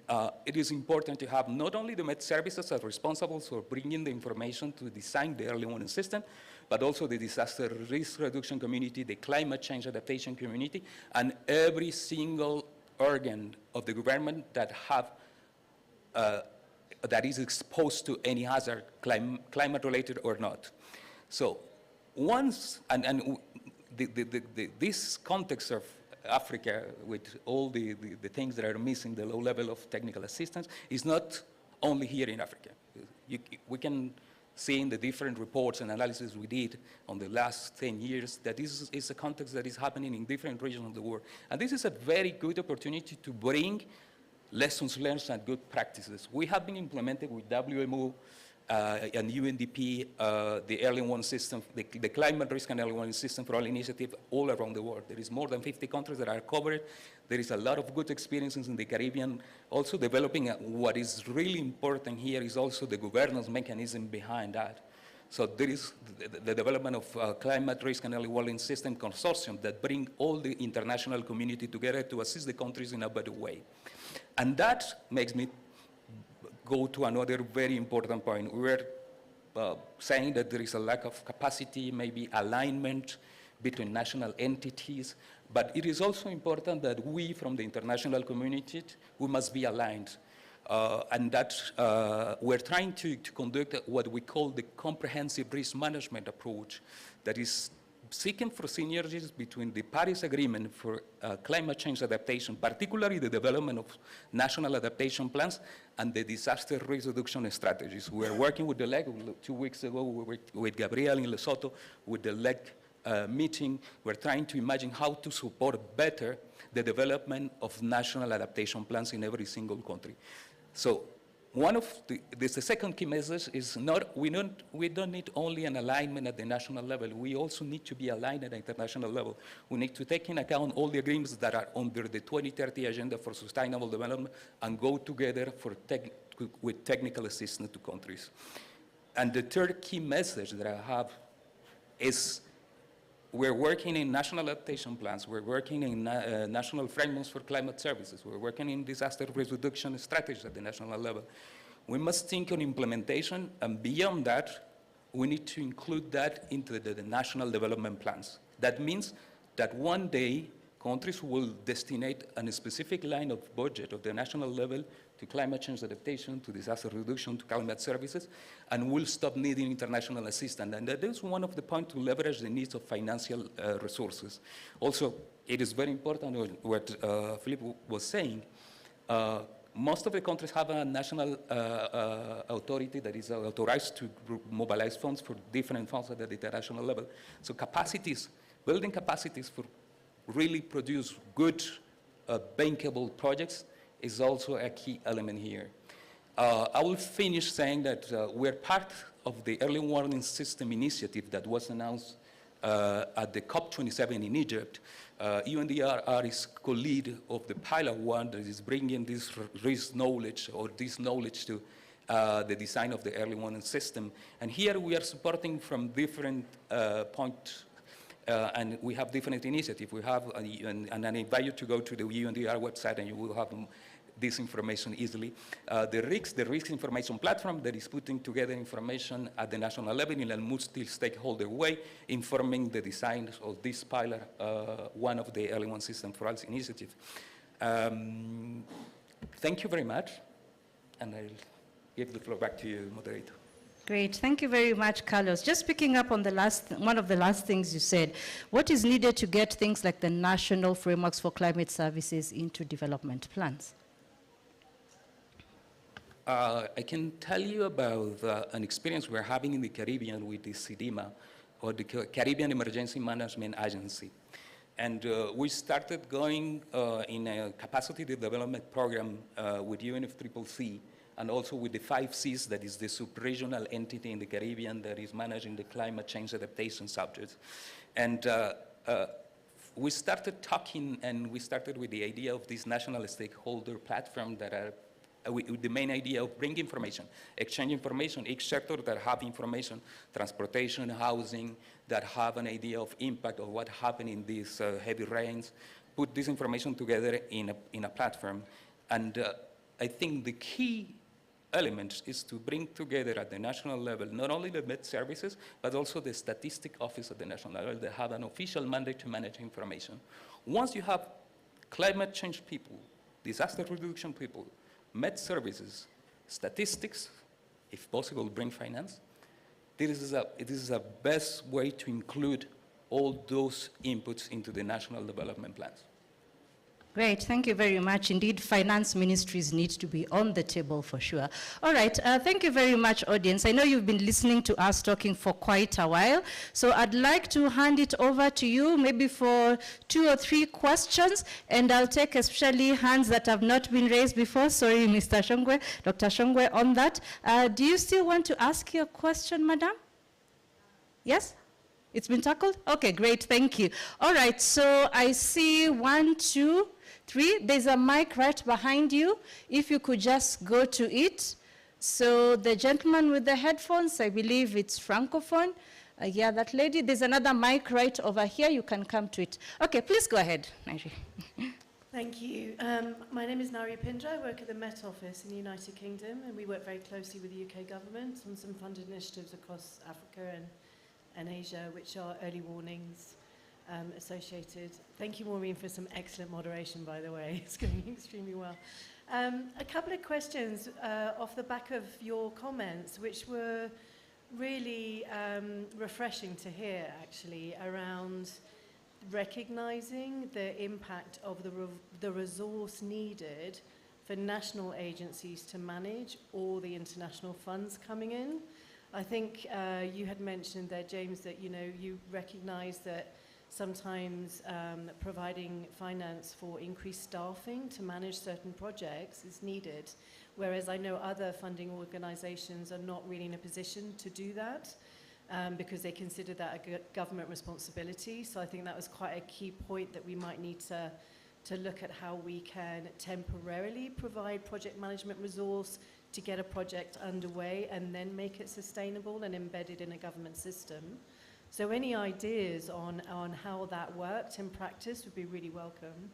it is important to have not only the Met services are responsible for bringing the information to design the early warning system, but also the disaster risk reduction community, the climate change adaptation community, and every single organ of the government that that is exposed to any hazard, climate-related or not. So once, this context of Africa, with all the things that are missing, the low level of technical assistance, is not only here in Africa. We can see in the different reports and analysis we did on the last 10 years that this is a context that is happening in different regions of the world. And this is a very good opportunity to bring lessons learned and good practices. We have been implementing with WMO and UNDP, the early warning system, the climate risk and early warning system for all initiative all around the world. There is more than 50 countries that are covered. There is a lot of good experiences in the Caribbean. Also developing what is really important here is also the governance mechanism behind that. So there is the development of climate risk and early warning system consortium that bring all the international community together to assist the countries in a better way. And that makes me go to another very important point. We were saying that there is a lack of capacity, maybe alignment between national entities, but it is also important that we from the international community, we must be aligned. And that we're trying to conduct what we call the comprehensive risk management approach that is seeking for synergies between the Paris Agreement for climate change adaptation, particularly the development of national adaptation plans and the disaster risk reduction strategies. We're working with the LEG. 2 weeks ago, we were with Gabriel in Lesotho with the LEG meeting. We're trying to imagine how to support better the development of national adaptation plans in every single country. So one of the second key message is we don't need only an alignment at the national level. We also need to be aligned at the international level. We need to take into account all the agreements that are under the 2030 Agenda for Sustainable Development and go together with technical assistance to countries. And the third key message that I have is we're working in national adaptation plans. We're working in national frameworks for climate services. We're working in disaster risk reduction strategies at the national level. We must think on implementation, and beyond that, we need to include that into the national development plans. That means that one day, countries will destinate a specific line of budget at the national level to climate change adaptation, to disaster reduction, to climate services, and will stop needing international assistance. And that is one of the points to leverage the needs of financial resources. Also, it is very important what Philippe was saying. Most of the countries have a national authority that is authorized to mobilize funds for different funds at the international level. So capacities, building capacities for really produce good bankable projects is also a key element here. I will finish saying that we're part of the early warning system initiative that was announced at the COP27 in Egypt. UNDRR is co-lead of the pilot one that is bringing this risk knowledge or this knowledge to the design of the early warning system. And here we are supporting from different points. And we have different initiatives. We have, and I invite you to go to the UNDR website and you will have this information easily. The risk information platform that is putting together information at the national level in a multi-stakeholder way, informing the design of this pilot, one of the early warning system for us initiative. Thank you very much, and I'll give the floor back to you, moderator. Great, thank you very much, Carlos. Just picking up on one of the last things you said, what is needed to get things like the national frameworks for climate services into development plans? I can tell you about an experience we're having in the Caribbean with the CDMA, or the Caribbean Emergency Management Agency. And we started going in a capacity development program with UNFCCC, and also with the 5 Cs, that is the sub-regional entity in the Caribbean that is managing the climate change adaptation subjects. And we started talking, and we started with the idea of this national stakeholder platform that are, with the main idea of bringing information, exchange information, each sector that have information, transportation, housing, that have an idea of impact of what happened in these heavy rains, put this information together in a platform. And I think the key element is to bring together at the national level not only the Met services, but also the statistic office at the national level that have an official mandate to manage information. Once you have climate change people, disaster reduction people, Met services, statistics, if possible, bring finance, this is a best way to include all those inputs into the national development plans. Great, thank you very much. Indeed, finance ministries need to be on the table for sure. All right, thank you very much, audience. I know you've been listening to us talking for quite a while, so I'd like to hand it over to you, maybe for 2 or 3 questions, and I'll take especially hands that have not been raised before. Sorry, Mr. Shongwe, Dr. Shongwe, on that. Do you still want to ask your question, madam? Yes? It's been tackled? Okay, great, thank you. All right, so I see 1, 2, 3. There's a mic right behind you. If you could just go to it. So the gentleman with the headphones, I believe it's Francophone. Yeah, that lady. There's another mic right over here. You can come to it. Okay, please go ahead, Nari. Thank you. My name is Nari Pindra. I work at the Met Office in the United Kingdom, and we work very closely with the UK government on some funded initiatives across Africa and Asia, which are early warnings associated. Thank you, Maureen, for some excellent moderation, by the way. It's going extremely well. A couple of questions off the back of your comments, which were really refreshing to hear, actually, around recognizing the impact of the resource needed for national agencies to manage all the international funds coming in. I think you had mentioned there, James, that you recognize that sometimes providing finance for increased staffing to manage certain projects is needed, whereas I know other funding organizations are not really in a position to do that because they consider that a government responsibility. So I think that was quite a key point, that we might need to look at how we can temporarily provide project management resource to get a project underway and then make it sustainable and embedded in a government system. So any ideas on how that worked in practice would be really welcome.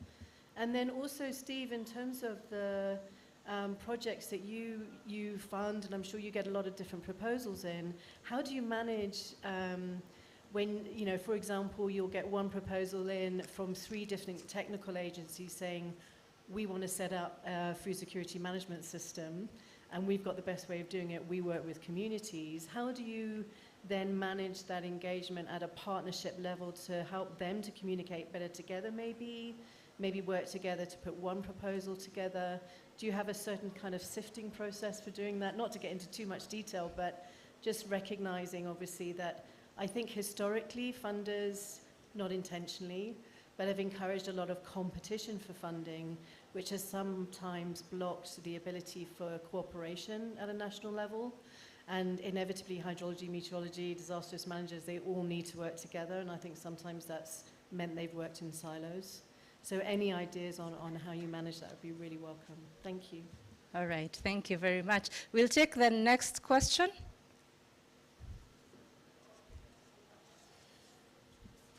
And then also, Steve, in terms of the projects that you fund, and I'm sure you get a lot of different proposals in, how do you manage when, for example, you'll get one proposal in from 3 different technical agencies saying, we want to set up a food security management system, and we've got the best way of doing it, we work with communities. How do you then manage that engagement at a partnership level to help them to communicate better together, maybe work together to put one proposal together? Do you have a certain kind of sifting process for doing that? Not to get into too much detail, but just recognizing, obviously, that I think historically funders, not intentionally, but have encouraged a lot of competition for funding, which has sometimes blocked the ability for cooperation at a national level. And inevitably, hydrology, meteorology, disaster risk managers, they all need to work together, and I think sometimes that's meant they've worked in silos. So any ideas on how you manage that would be really welcome. Thank you. All right, thank you very much. We'll take the next question.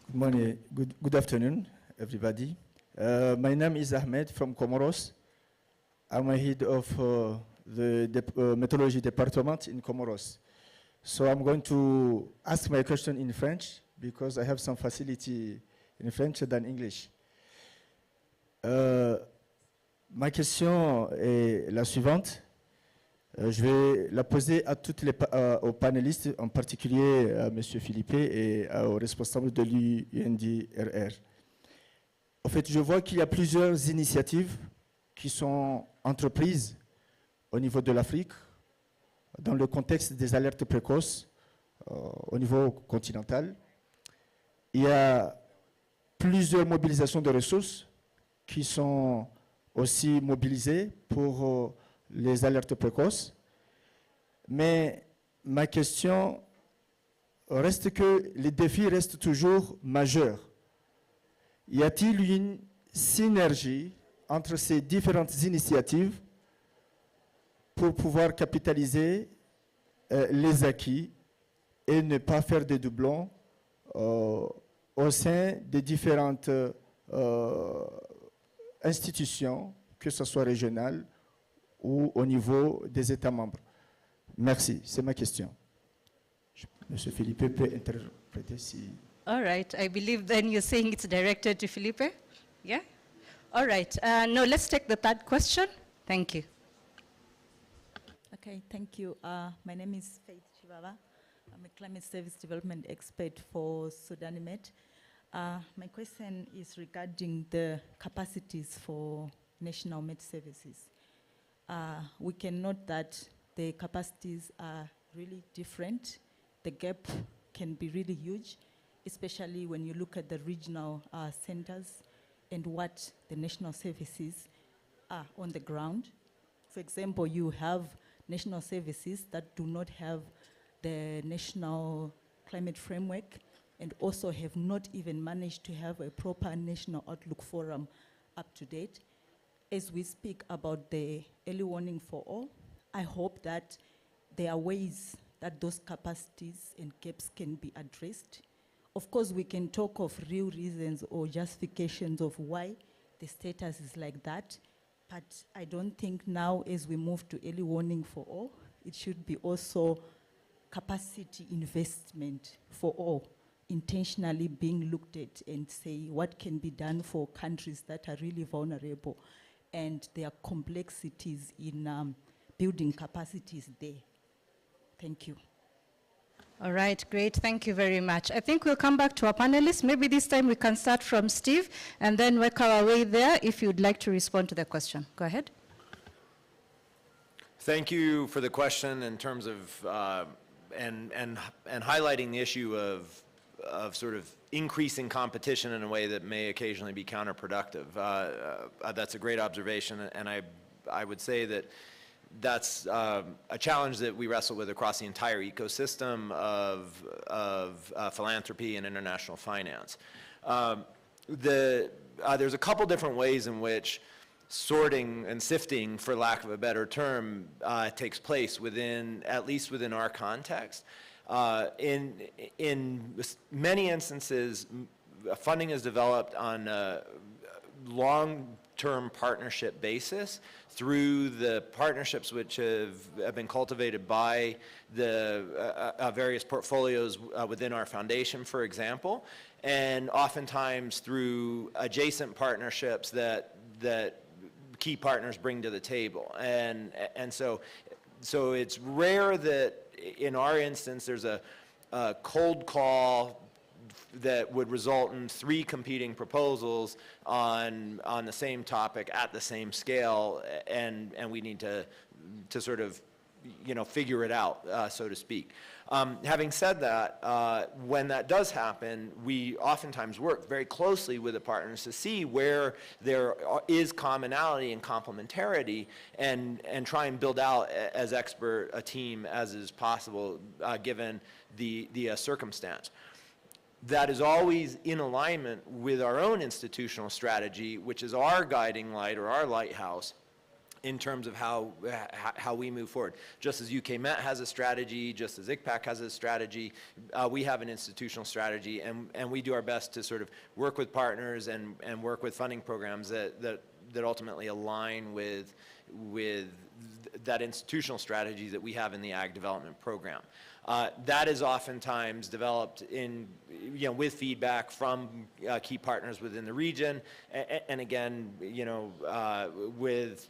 Good morning, good afternoon, everybody. My name is Ahmed from Comoros. I'm a head of the meteorology department in Comoros. So I'm going to ask my question in French because I have some facility in French than English. Ma question est la suivante. Je vais la poser à aux panélistes, en particulier à M. Philippe et aux responsables de l'UNDRR. En fait, je vois qu'il y a plusieurs initiatives qui sont entreprises au niveau de l'Afrique, dans le contexte des alertes précoces au niveau continental. Il y a plusieurs mobilisations de ressources qui sont aussi mobilisées pour les alertes précoces. Mais ma question reste que les défis restent toujours majeurs. Y a-t-il une synergie entre ces différentes initiatives pour pouvoir capitaliser les acquis et ne pas faire des doublons au sein des différentes institutions que ce soit régional ou au niveau des États membres? Merci, c'est ma question. Monsieur Philippe peut interpréter si... All right, I believe then you're saying it's directed to Felipe? Yeah? All right, no, let's take the third question. Thank you. Okay, thank you. My name is Faith Chivava. I'm a climate service development expert for Sudanimed. My question is regarding the capacities for national med services. We can note that the capacities are really different. The gap can be really huge, especially when you look at the regional centers and what the national services are on the ground. For example, you have national services that do not have the national climate framework and also have not even managed to have a proper national outlook forum up to date. As we speak about the early warning for all, I hope that there are ways that those capacities and gaps can be addressed. Of course, we can talk of real reasons or justifications of why the status is like that, but I don't think now as we move to early warning for all, it should be also capacity investment for all, intentionally being looked at and say what can be done for countries that are really vulnerable and there are complexities in building capacities there. Thank you. All right, great, thank you very much. I think we'll come back to our panelists. Maybe this time we can start from Steve and then work our way there if you'd like to respond to the question. Go ahead. Thank you for the question in terms of, and highlighting the issue of sort of increasing competition in a way that may occasionally be counterproductive. That's a great observation, and I would say that that's a challenge that we wrestle with across the entire ecosystem of philanthropy and international finance. There's a couple different ways in which sorting and sifting, for lack of a better term, takes place within, at least within our context. In many instances, funding is developed on a long-term partnership basis through the partnerships which have been cultivated by the various portfolios within our foundation, for example, and oftentimes through adjacent partnerships that key partners bring to the table. And so it's rare that in our instance there's a cold call that would result in 3 competing proposals on the same topic at the same scale, and we need to sort of, you know, figure it out, so to speak. Having said that, when that does happen, we oftentimes work very closely with the partners to see where there is commonality and complementarity, and try and build out as expert a team as is possible, given the circumstance. That is always in alignment with our own institutional strategy, which is our guiding light or our lighthouse in terms of how we move forward. Just as UK Met has a strategy, just as ICPAC has a strategy, we have an institutional strategy, and we do our best to sort of work with partners and work with funding programs that ultimately align with that institutional strategy that we have in the Ag Development Program. That is oftentimes developed in, you know, with feedback from key partners within the region, and again, you know, with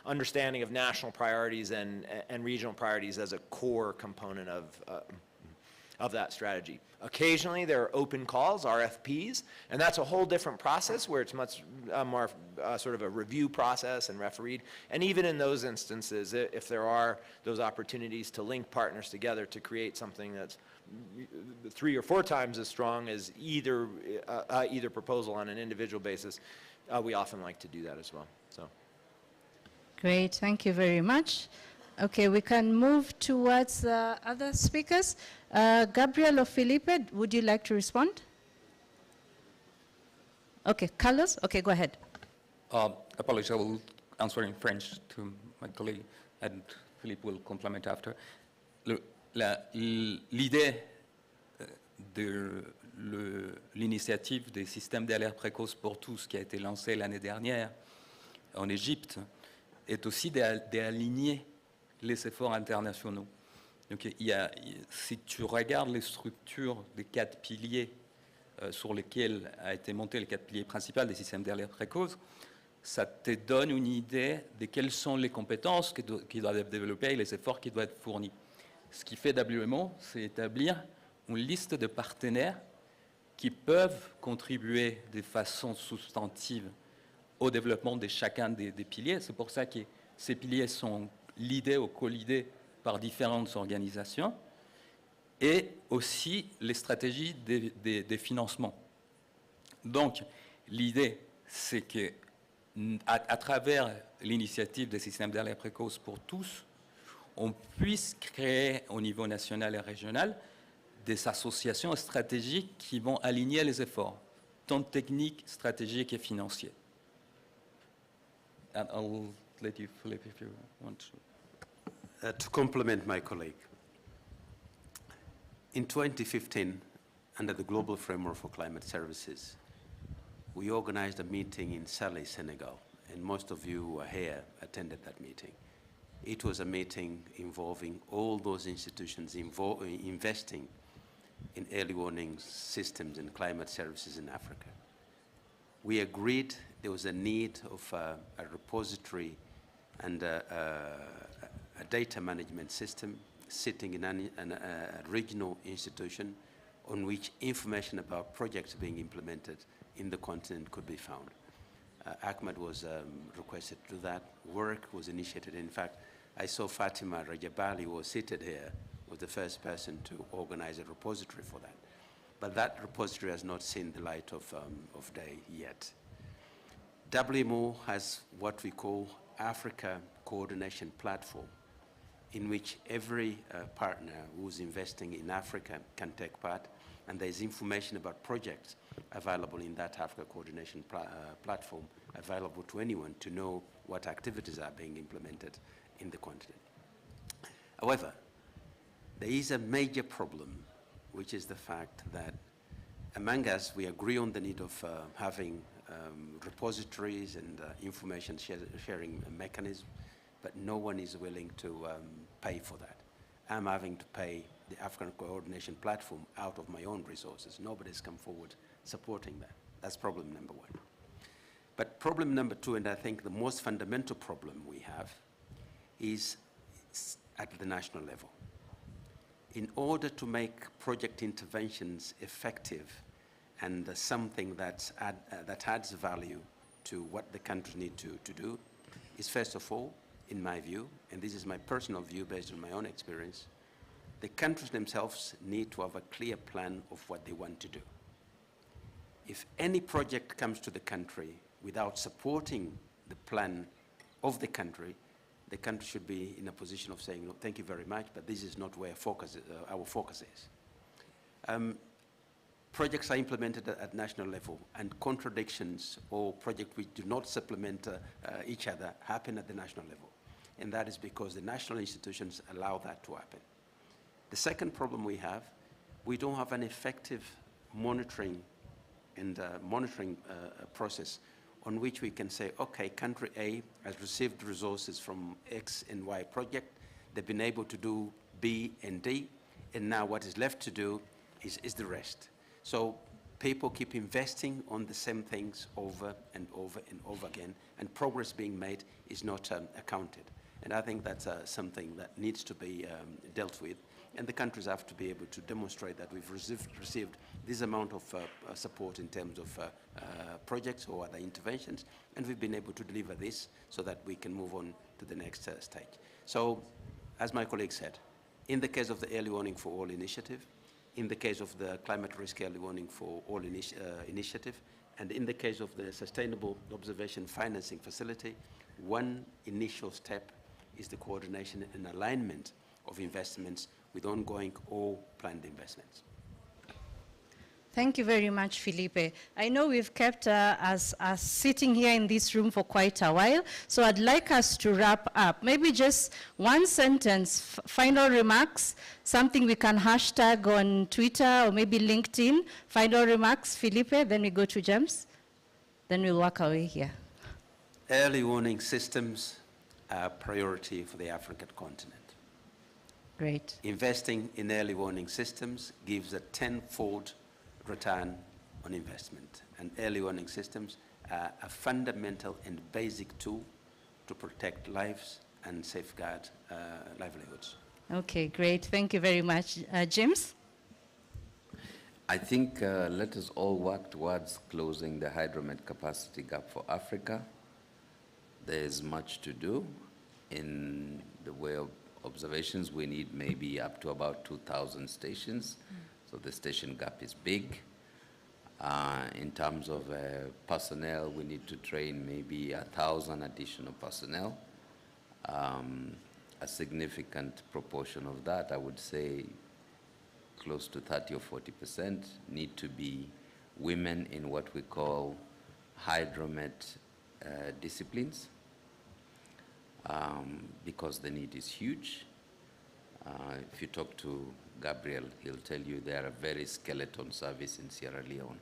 understanding of national priorities and regional priorities as a core component of that strategy. Occasionally there are open calls, RFPs, and that's a whole different process where it's much more sort of a review process and refereed. And even in those instances, if there are those opportunities to link partners together to create something that's 3 or 4 times as strong as either proposal on an individual basis, we often like to do that as well. So. Great, thank you very much. Okay, we can move towards other speakers. Gabriel or Felipe, would you like to respond? Okay, Carlos, okay, go ahead. Apologies, I will answer in French to my colleague, and Philippe will complement after. L'idée de l'initiative des systèmes d'alerte précoce pour tous qui a été lancée l'année dernière en Égypte est aussi d'aligner les efforts internationaux. Donc, si tu regardes les structures des 4 piliers sur lesquels a été monté les 4 piliers principaux des systèmes d'alerte précoce, ça te donne une idée de quelles sont les compétences qui doivent être développées et les efforts qui doivent être fournis. Ce qui fait WMO, c'est établir une liste de partenaires qui peuvent contribuer de façon substantive au développement de chacun des piliers. C'est pour ça que ces piliers sont leadés ou co-leadés par différentes organisations, et aussi les stratégies de financement. Donc, l'idée, c'est que à travers l'initiative des systèmes d'alerte précoce pour tous, on puisse créer au niveau national et régional des associations stratégiques qui vont aligner les efforts, tant techniques, stratégiques et financiers. And I'll let you, Philippe, if you want to. To complement my colleague, in 2015, under the Global Framework for Climate Services, we organized a meeting in Salé, Senegal, and most of you who are here attended that meeting. It was a meeting involving all those institutions investing in early warning systems and climate services in Africa. We agreed there was a need of a repository and a data management system sitting in a regional institution on which information about projects being implemented in the continent could be found. Ahmed was requested to do that. Work was initiated. In fact, I saw Fatima Rajabali, who was seated here, was the first person to organize a repository for that. But that repository has not seen the light of day yet. WMO has what we call Africa Coordination Platform, in which every partner who's investing in Africa can take part, and there's information about projects available in that Africa Coordination Platform, available to anyone to know what activities are being implemented in the continent. However, there is a major problem, which is the fact that among us, we agree on the need of having repositories and information sharing mechanisms, but no one is willing to pay for that. I'm having to pay the African Coordination Platform out of my own resources. Nobody's come forward supporting that. That's problem number one. But problem number two, and I think the most fundamental problem we have, is at the national level. In order to make project interventions effective and something that adds value to what the countries need to do, is first of all, in my view, and this is my personal view based on my own experience, the countries themselves need to have a clear plan of what they want to do. If any project comes to the country without supporting the plan of the country should be in a position of saying, no, thank you very much, but this is not where our focus is. Projects are implemented at national level, and contradictions or projects which do not supplement each other happen at the national level. And that is because the national institutions allow that to happen. The second problem we have, we don't have an effective monitoring and process on which we can say, okay, country A has received resources from X and Y project, they've been able to do B and D, and now what is left to do is the rest. So people keep investing on the same things over and over and over again, and progress being made is not accounted. And I think that's something that needs to be dealt with, and the countries have to be able to demonstrate that we've received this amount of support in terms of projects or other interventions, and we've been able to deliver this so that we can move on to the next stage. So, as my colleague said, in the case of the Early Warning for All initiative, in the case of the Climate Risk Early Warning for All initiative, and in the case of the Sustainable Observation Financing Facility, one initial step is the coordination and alignment of investments with ongoing or planned investments. Thank you very much, Felipe. I know we've kept us sitting here in this room for quite a while, so I'd like us to wrap up. Maybe just one sentence, final remarks, something we can hashtag on Twitter or maybe LinkedIn. Final remarks, Felipe, then we go to James. Then we'll walk away here. early warning systems are a priority for the African continent. Great. Investing in early warning systems gives a 10-fold return on investment. And early warning systems are a fundamental and basic tool to protect lives and safeguard livelihoods. Okay, great. Thank you very much. James? I think let us all work towards closing the hydromet capacity gap for Africa. There is much to do in the way of observations. We need maybe up to about 2,000 stations. So the station gap is big. In terms of personnel, we need to train maybe 1,000 additional personnel. A significant proportion of that, I would say close to 30 or 40%, need to be women in what we call hydromet disciplines, because the need is huge. If you talk to Gabriel, he'll tell you they are a very skeleton service in Sierra Leone.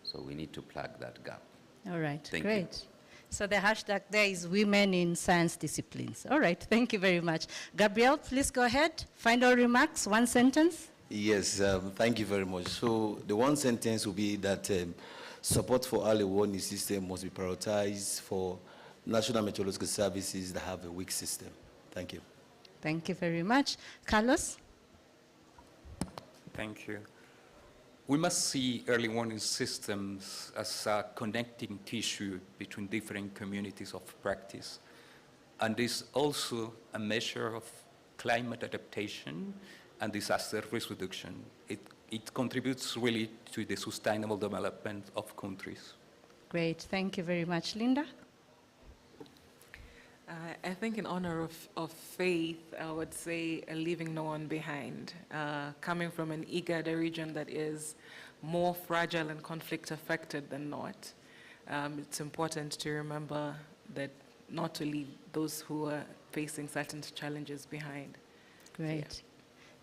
So we need to plug that gap. All right, Thank great. you. So the hashtag there is women in science disciplines. All right, thank you very much. Gabriel, please go ahead. Final remarks, one sentence. Yes, thank you very much. So the one sentence will be that support for early warning system must be prioritized for national meteorological services that have a weak system. Thank you. Thank you very much. Carlos? Thank you. We must see early warning systems as a connecting tissue between different communities of practice. And is also a measure of climate adaptation and disaster risk reduction. It contributes really to the sustainable development of countries. Great, thank you very much. Linda? I think in honor of faith, I would say leaving no one behind. Coming from an IGAD, a region that is more fragile and conflict affected than not, it's important to remember that not to leave those who are facing certain challenges behind. Great. Yeah.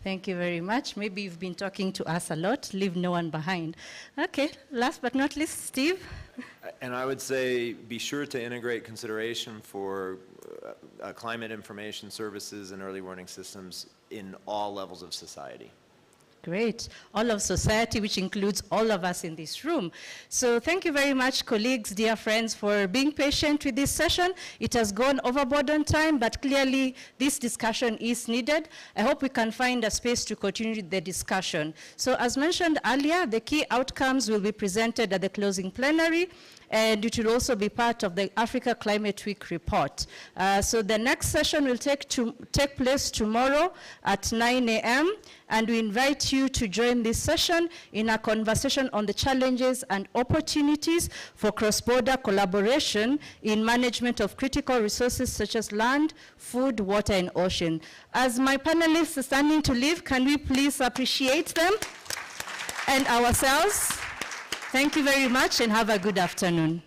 Thank you very much. Maybe you've been talking to us a lot. Leave no one behind. Okay, last but not least, Steve. And I would say be sure to integrate consideration for climate information services and early warning systems in all levels of society. Great. All of society, which includes all of us in this room. So thank you very much, colleagues, dear friends, for being patient with this session. It has gone overboard on time, but clearly this discussion is needed. I hope we can find a space to continue the discussion. So as mentioned earlier, the key outcomes will be presented at the closing plenary, and it will also be part of the Africa Climate Week report. So the next session will take place tomorrow at 9 a.m., and we invite you to join this session in a conversation on the challenges and opportunities for cross-border collaboration in management of critical resources such as land, food, water, and ocean. As my panelists are standing to leave, can we please appreciate them and ourselves? Thank you very much and have a good afternoon.